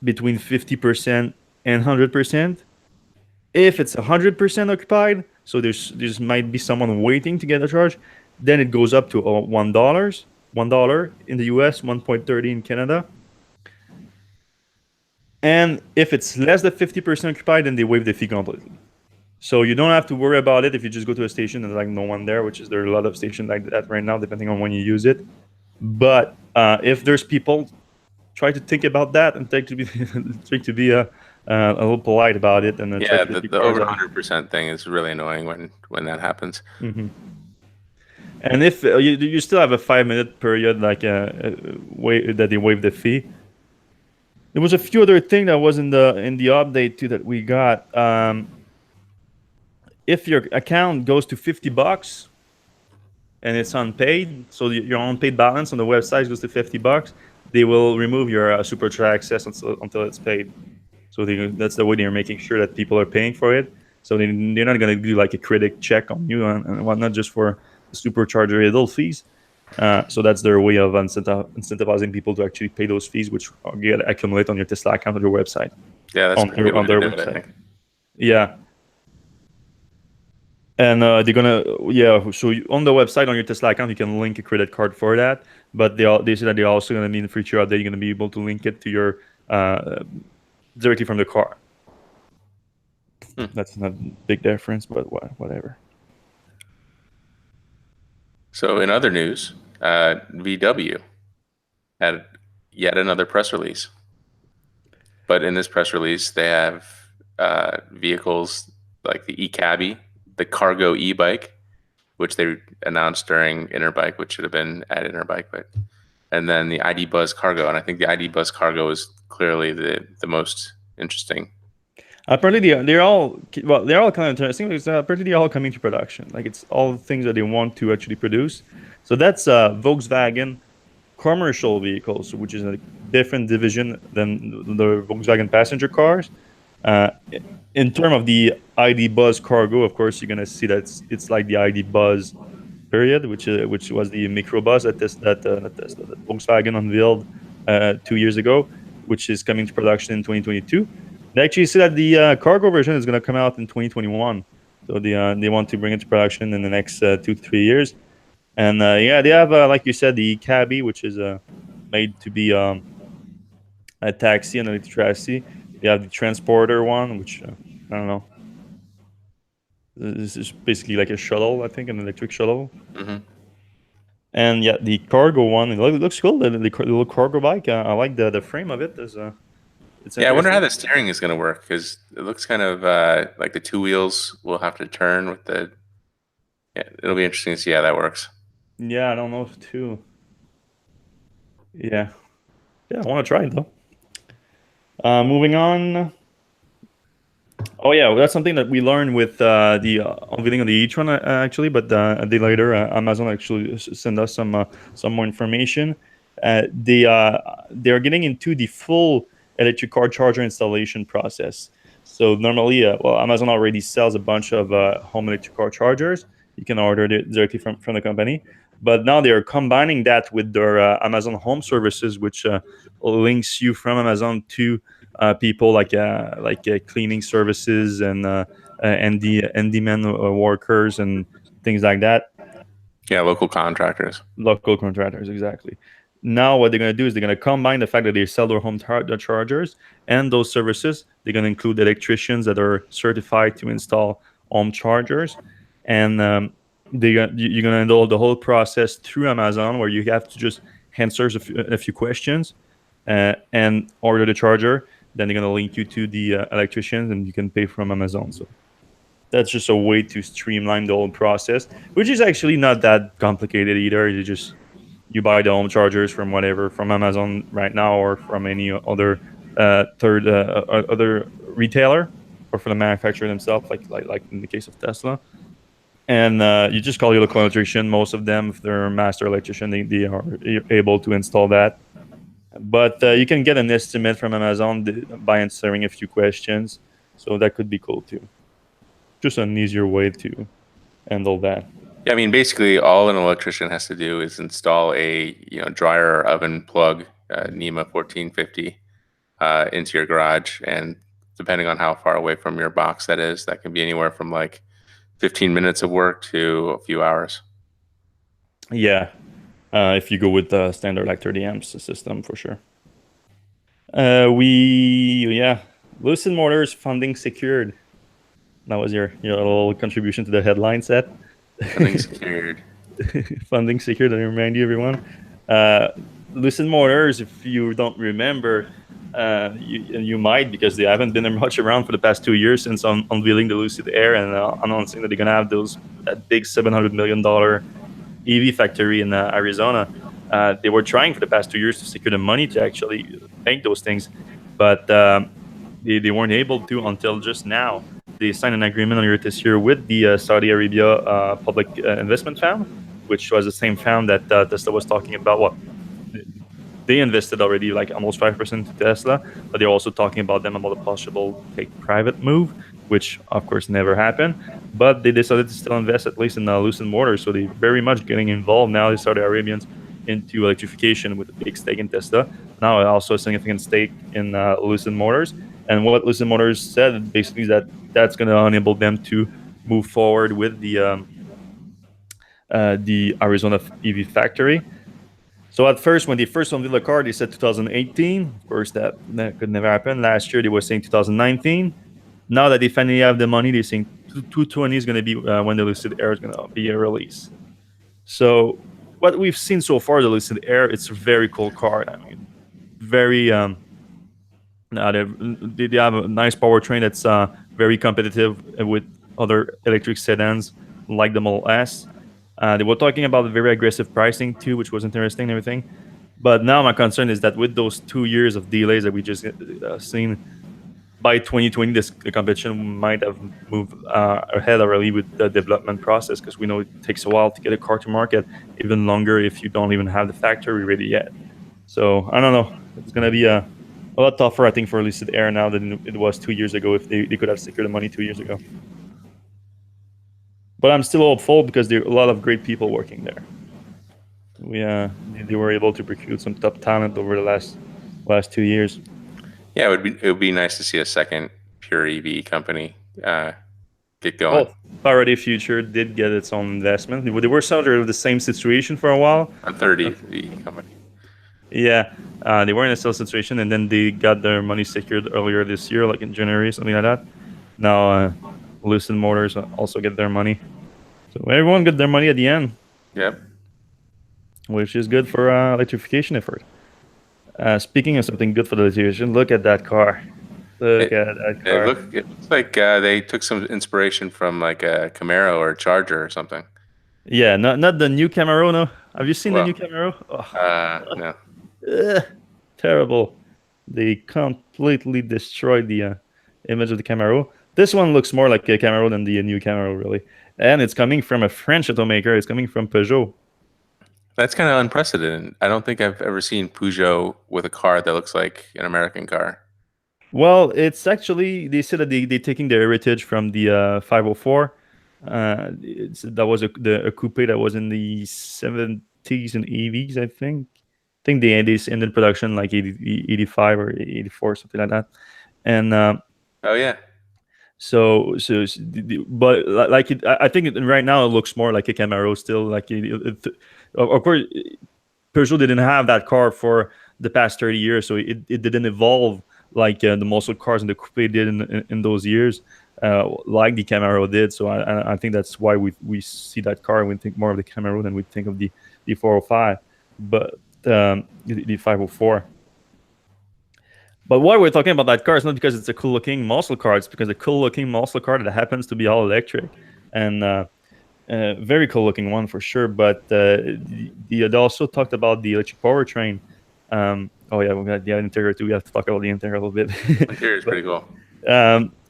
between 50% and 100%. If it's 100% occupied, so there's might be someone waiting to get a charge, then it goes up to $1 in the US, 1.30 in Canada. And if it's less than 50% occupied, then they waive the fee completely. So you don't have to worry about it if you just go to a station and there's like no one there, which is there are a lot of stations like that right now, depending on when you use it. But if there's people, try to think about that and try to be a little polite about it. And yeah, the over 100% thing is really annoying when that happens. Mm-hmm. And if you still have a 5-minute period, like that they waive the fee. There was a few other thing that was in the update too that we got. If your account goes to $50 and it's unpaid, so your unpaid balance on the website goes to $50, they will remove your supercharger access until it's paid. So that's the way they're making sure that people are paying for it. So they're not going to do like a credit check on you and whatnot just for the supercharger idle fees. So that's their way of incentivizing people to actually pay those fees, which get accumulate on your Tesla account on your website. Yeah, that's on their website. Yeah. And they're gonna So on the website on your Tesla account, you can link a credit card for that. But they say that they're also gonna be in the future update. You're gonna be able to link it to your directly from the car. That's not a big difference, but whatever. So in other news, VW had yet another press release. But in this press release, they have vehicles like the e-cabby, the cargo e-bike, which they announced during Interbike, which should have been at Interbike, and then the ID Buzz Cargo. And I think the ID Buzz Cargo is clearly the most interesting. Apparently, they're all kind of interesting because apparently they're all coming to production. Like it's all things that they want to actually produce. So that's Volkswagen commercial vehicles, which is a different division than the Volkswagen passenger cars. In terms of the ID Buzz Cargo, of course, you're gonna see that it's like the ID Buzz period, which was the microbus that Volkswagen unveiled 2 years ago, which is coming to production in 2022. They actually say that the cargo version is going to come out in 2021. So they want to bring it to production in the next 2 to 3 years. And they have, like you said, the cabby, which is made to be a taxi and electric taxi. They have the transporter one, which I don't know. This is basically like a shuttle, I think, an electric shuttle. Mm-hmm. And yeah, the cargo one, it looks cool. The little cargo bike. I like the frame of it. I wonder how the steering is going to work because it looks kind of like the two wheels will have to turn with the. Yeah, it'll be interesting to see how that works. Yeah, I don't know too. Yeah, I want to try it though. Moving on. Oh yeah, well, that's something that we learned with the unveiling of the e-tron actually, but a day later, Amazon actually sent us some more information. They are getting into the full electric car charger installation process. So normally, Amazon already sells a bunch of home electric car chargers. You can order it directly from the company. But now they are combining that with their Amazon Home Services, which links you from Amazon to people like cleaning services and handyman workers and things like that. Yeah, local contractors. Local contractors, exactly. Now what they're going to do is they're going to combine the fact that they sell their home chargers and those services. They're going to include electricians that are certified to install home chargers. And you're going to handle the whole process through Amazon, where you have to just answer a few questions and order the charger. Then they're going to link you to the electricians, and you can pay from Amazon. So that's just a way to streamline the whole process, which is actually not that complicated either. You just you buy the home chargers from whatever, from Amazon right now, or from any other other retailer, or from the manufacturer themselves, like in the case of Tesla. And you just call your local electrician. Most of them, if they're a master electrician, they are able to install that. But you can get an estimate from Amazon by answering a few questions, so that could be cool too. Just an easier way to handle that. Yeah, I mean, basically, all an electrician has to do is install a dryer or oven plug, NEMA 1450, into your garage, and depending on how far away from your box that is, that can be anywhere from like 15 minutes of work to a few hours. Yeah, if you go with the standard like 30 amps system for sure. Lucid Motors funding secured. That was your little contribution to the headline set. Funding secured. Funding secured. I remind you, everyone. Uh, Lucid Motors, if you don't remember, you might, because they haven't been much around for the past 2 years since unveiling the Lucid Air and announcing that they're gonna have that big $700 million EV factory in Arizona. They were trying for the past 2 years to secure the money to actually make those things, but they weren't able to until just now. They signed an agreement earlier this year with the Saudi Arabia Public Investment Fund, which was the same fund that Tesla was talking about. Well, they invested already like almost 5% to Tesla, but they're also talking about them about a possible take private move, which of course never happened. But they decided to still invest at least in Lucid Motors, so they're very much getting involved now, the Saudi Arabians, into electrification with a big stake in Tesla. Now also a significant stake in Lucid Motors. And what Lucid Motors said basically is that that's going to enable them to move forward with the Arizona EV factory. So at first, when they first unveiled the car, they said 2018. Of course, that could never happen. Last year, they were saying 2019. Now that they finally have the money, they're saying 2020 is going to be when the Lucid Air is going to be released. So what we've seen so far, the Lucid Air, it's a very cool car. I mean, very they have a nice powertrain that's very competitive with other electric sedans like the Model S. They were talking about very aggressive pricing too, which was interesting and everything. But now my concern is that with those 2 years of delays that we just seen, by 2020, the competition might have moved ahead already with the development process, because we know it takes a while to get a car to market, even longer if you don't even have the factory ready yet. So I don't know. It's going to be a lot tougher, I think, for Lucid Air now than it was 2 years ago, if they could have secured the money 2 years ago. But I'm still hopeful because there are a lot of great people working there. They were able to recruit some top talent over the last 2 years. Yeah, it would be nice to see a second pure EV company get going. Well, Faraday Future did get its own investment. They were sort of the same situation for a while. A third EV company. Yeah, they were in a similar situation, and then they got their money secured earlier this year, like in January, something like that. Now, Lucid Motors also get their money. So everyone got their money at the end. Yep. Which is good for electrification effort. Speaking of something good for the electrification, look at that car. Look at that car. It looks like they took some inspiration from like a Camaro or a Charger or something. Yeah, not the new Camaro. No, have you seen the new Camaro? Oh. No. Terrible. They completely destroyed the image of the Camaro. This one looks more like a Camaro than the new Camaro, really. And it's coming from a French automaker. It's coming from Peugeot. That's kind of unprecedented. I don't think I've ever seen Peugeot with a car that looks like an American car. Well, it's actually, they said that they're taking their heritage from the 504. That was a coupe that was in the 70s and 80s, I think. I think they ended production like 85 or 84, something like that. And oh yeah. But like I think right now it looks more like a Camaro still. Like of course, Peugeot didn't have that car for the past 30 years, so it didn't evolve like the muscle cars and the coupe did in those years, like the Camaro did. So I think that's why we see that car and we think more of the Camaro than we think of the 405, but the 504. But why we're talking about that car is not because it's a cool looking muscle car. It's because a cool looking muscle car that happens to be all electric. And Very cool looking one for sure. But they also talked about the electric powertrain. Oh yeah, we got the interior too. We have to talk about the interior a little bit. Interior is But pretty cool.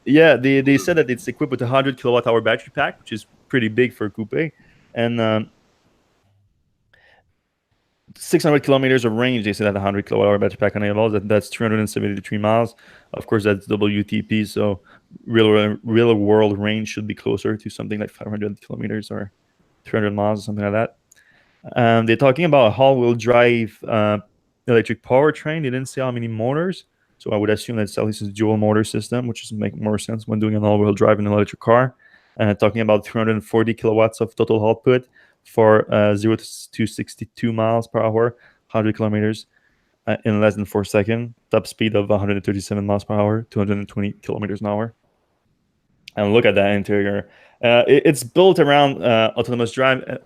yeah, they said that it's equipped with a 100 kilowatt hour battery pack, which is pretty big for a coupe, and 600 kilometers of range. They said that 100 kilowatt hour battery pack on A that's 373 miles. Of course, that's WTP, so real world range should be closer to something like 500 kilometers or 300 miles or something like that. They're talking about a all-wheel drive electric powertrain. They didn't say how many motors, so I would assume that it's at least a dual motor system, which is make more sense when doing an all-wheel drive in an electric car. Talking about 340 kilowatts of total output for 0 to 62 miles per hour, 100 kilometers in less than 4 seconds. Top speed of 137 miles per hour, 220 kilometers an hour. And look at that interior. It's built around autonomous drive.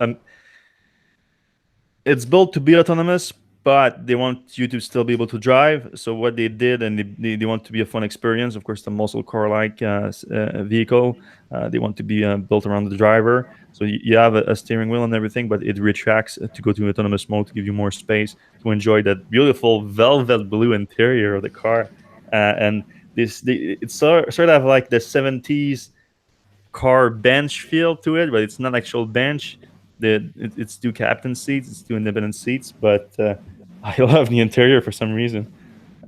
It's built to be autonomous, but they want you to still be able to drive. So what they did, and they want to be a fun experience. Of course, the muscle car-like vehicle. They want to be built around the driver. So you have a steering wheel and everything, but it retracts to go to autonomous mode to give you more space to enjoy that beautiful velvet blue interior of the car. And it's sort of like the 70s car bench feel to it, but it's not actual bench. It's two captain seats, it's two independent seats, but I love the interior for some reason.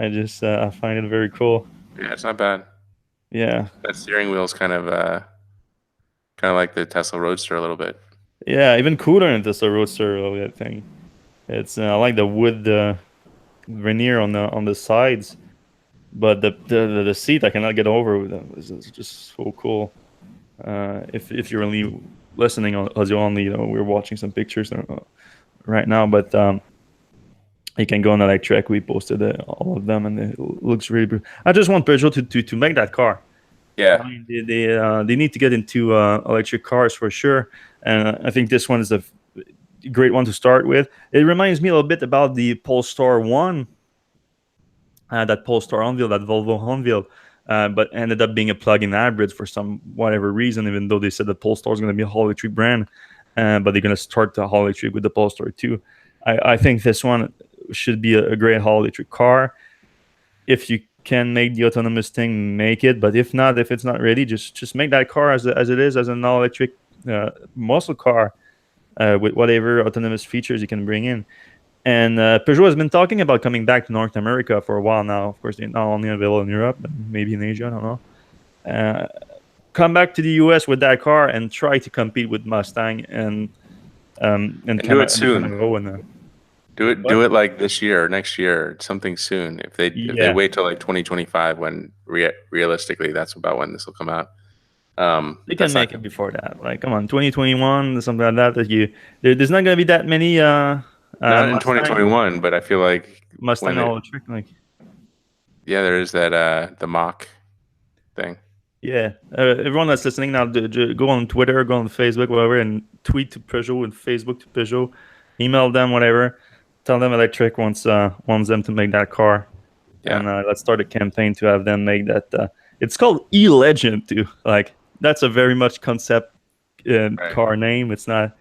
I find it very cool. Yeah, it's not bad. Yeah, That steering wheel is kind of like the Tesla Roadster a little bit. yeah, even cooler than Tesla Roadster. That thing. It's I like the wood veneer on the sides, but the seat I cannot get over with them. It's just so cool. If you're only listening on audio only, we're watching some pictures right now, but you can go on Electrek. We posted all of them, and it looks really good. I just want Peugeot to make that car. Yeah. I mean, they need to get into electric cars for sure, and I think this one is a great one to start with. It reminds me a little bit about the Polestar 1, that Polestar unveiled, that Volvo unveiled, but ended up being a plug-in hybrid for some whatever reason, even though they said that Polestar is going to be a whole electric brand, but they're going to start the whole electric with the Polestar 2. I think this one should be a great whole electric car. If you can make the autonomous thing, make it. But if not, if it's not ready, just make that car as it is, as an all electric muscle car with whatever autonomous features you can bring in. And Peugeot has been talking about coming back to North America for a while now. Of course, they're not only available in Europe, but maybe in Asia. I don't know. Come back to the US with that car and try to compete with Mustang and do it soon. Do it like this year or next year, something soon. If they wait till like 2025, when realistically that's about when this will come out. They can make it before that. Like, come on, 2021, something like that. There's not gonna be that many. Not in 2021, but I feel like Mustang all electric. Like, yeah, there is that the Mach thing. Yeah, everyone that's listening now, go on Twitter, go on Facebook, whatever, and tweet to Peugeot and Facebook to Peugeot, email them, whatever. Tell them Electrek wants them to make that car, and let's start a campaign to have them make that. It's called E-Legend too. Like, that's a very much concept car name. It's not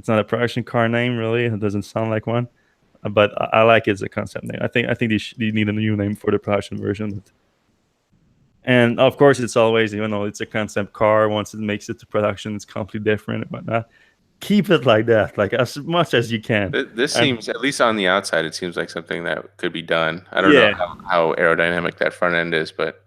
a production car name really. It doesn't sound like one, but I like it as a concept name. I think they need a new name for the production version. But, and of course, it's always, it's a concept car. Once it makes it to production, it's completely different and whatnot. Keep it like that, like as much as you can. This seems, at least on the outside, it seems like something that could be done. I don't know how aerodynamic that front end is, but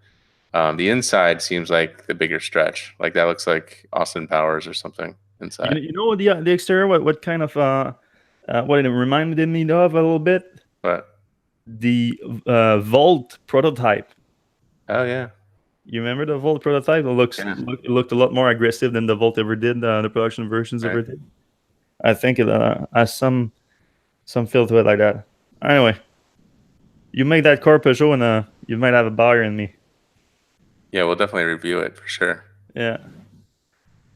the inside seems like the bigger stretch. Like, that looks like Austin Powers or something inside. The exterior, what kind of what it reminded me of a little bit? What? The Volt prototype. Oh yeah. You remember the Volt prototype? It looked a lot more aggressive than the Volt ever did. The production versions ever did. I think it has some feel to it like that. Anyway, you make that car, Peugeot, and you might have a buyer in me. Yeah, we'll definitely review it for sure. Yeah.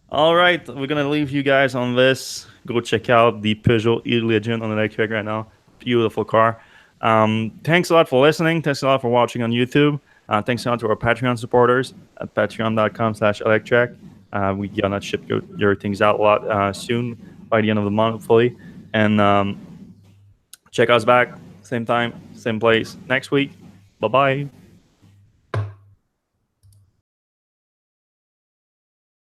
All right, we're gonna leave you guys on this. Go check out the Peugeot E-Legend on Electrek right now. Beautiful car. Thanks a lot for listening. Thanks a lot for watching on YouTube. Thanks a lot to our Patreon supporters at patreon.com/Electrek. We gonna ship your things out a lot soon by the end of the month, hopefully. And check us back same time, same place next week. Bye bye.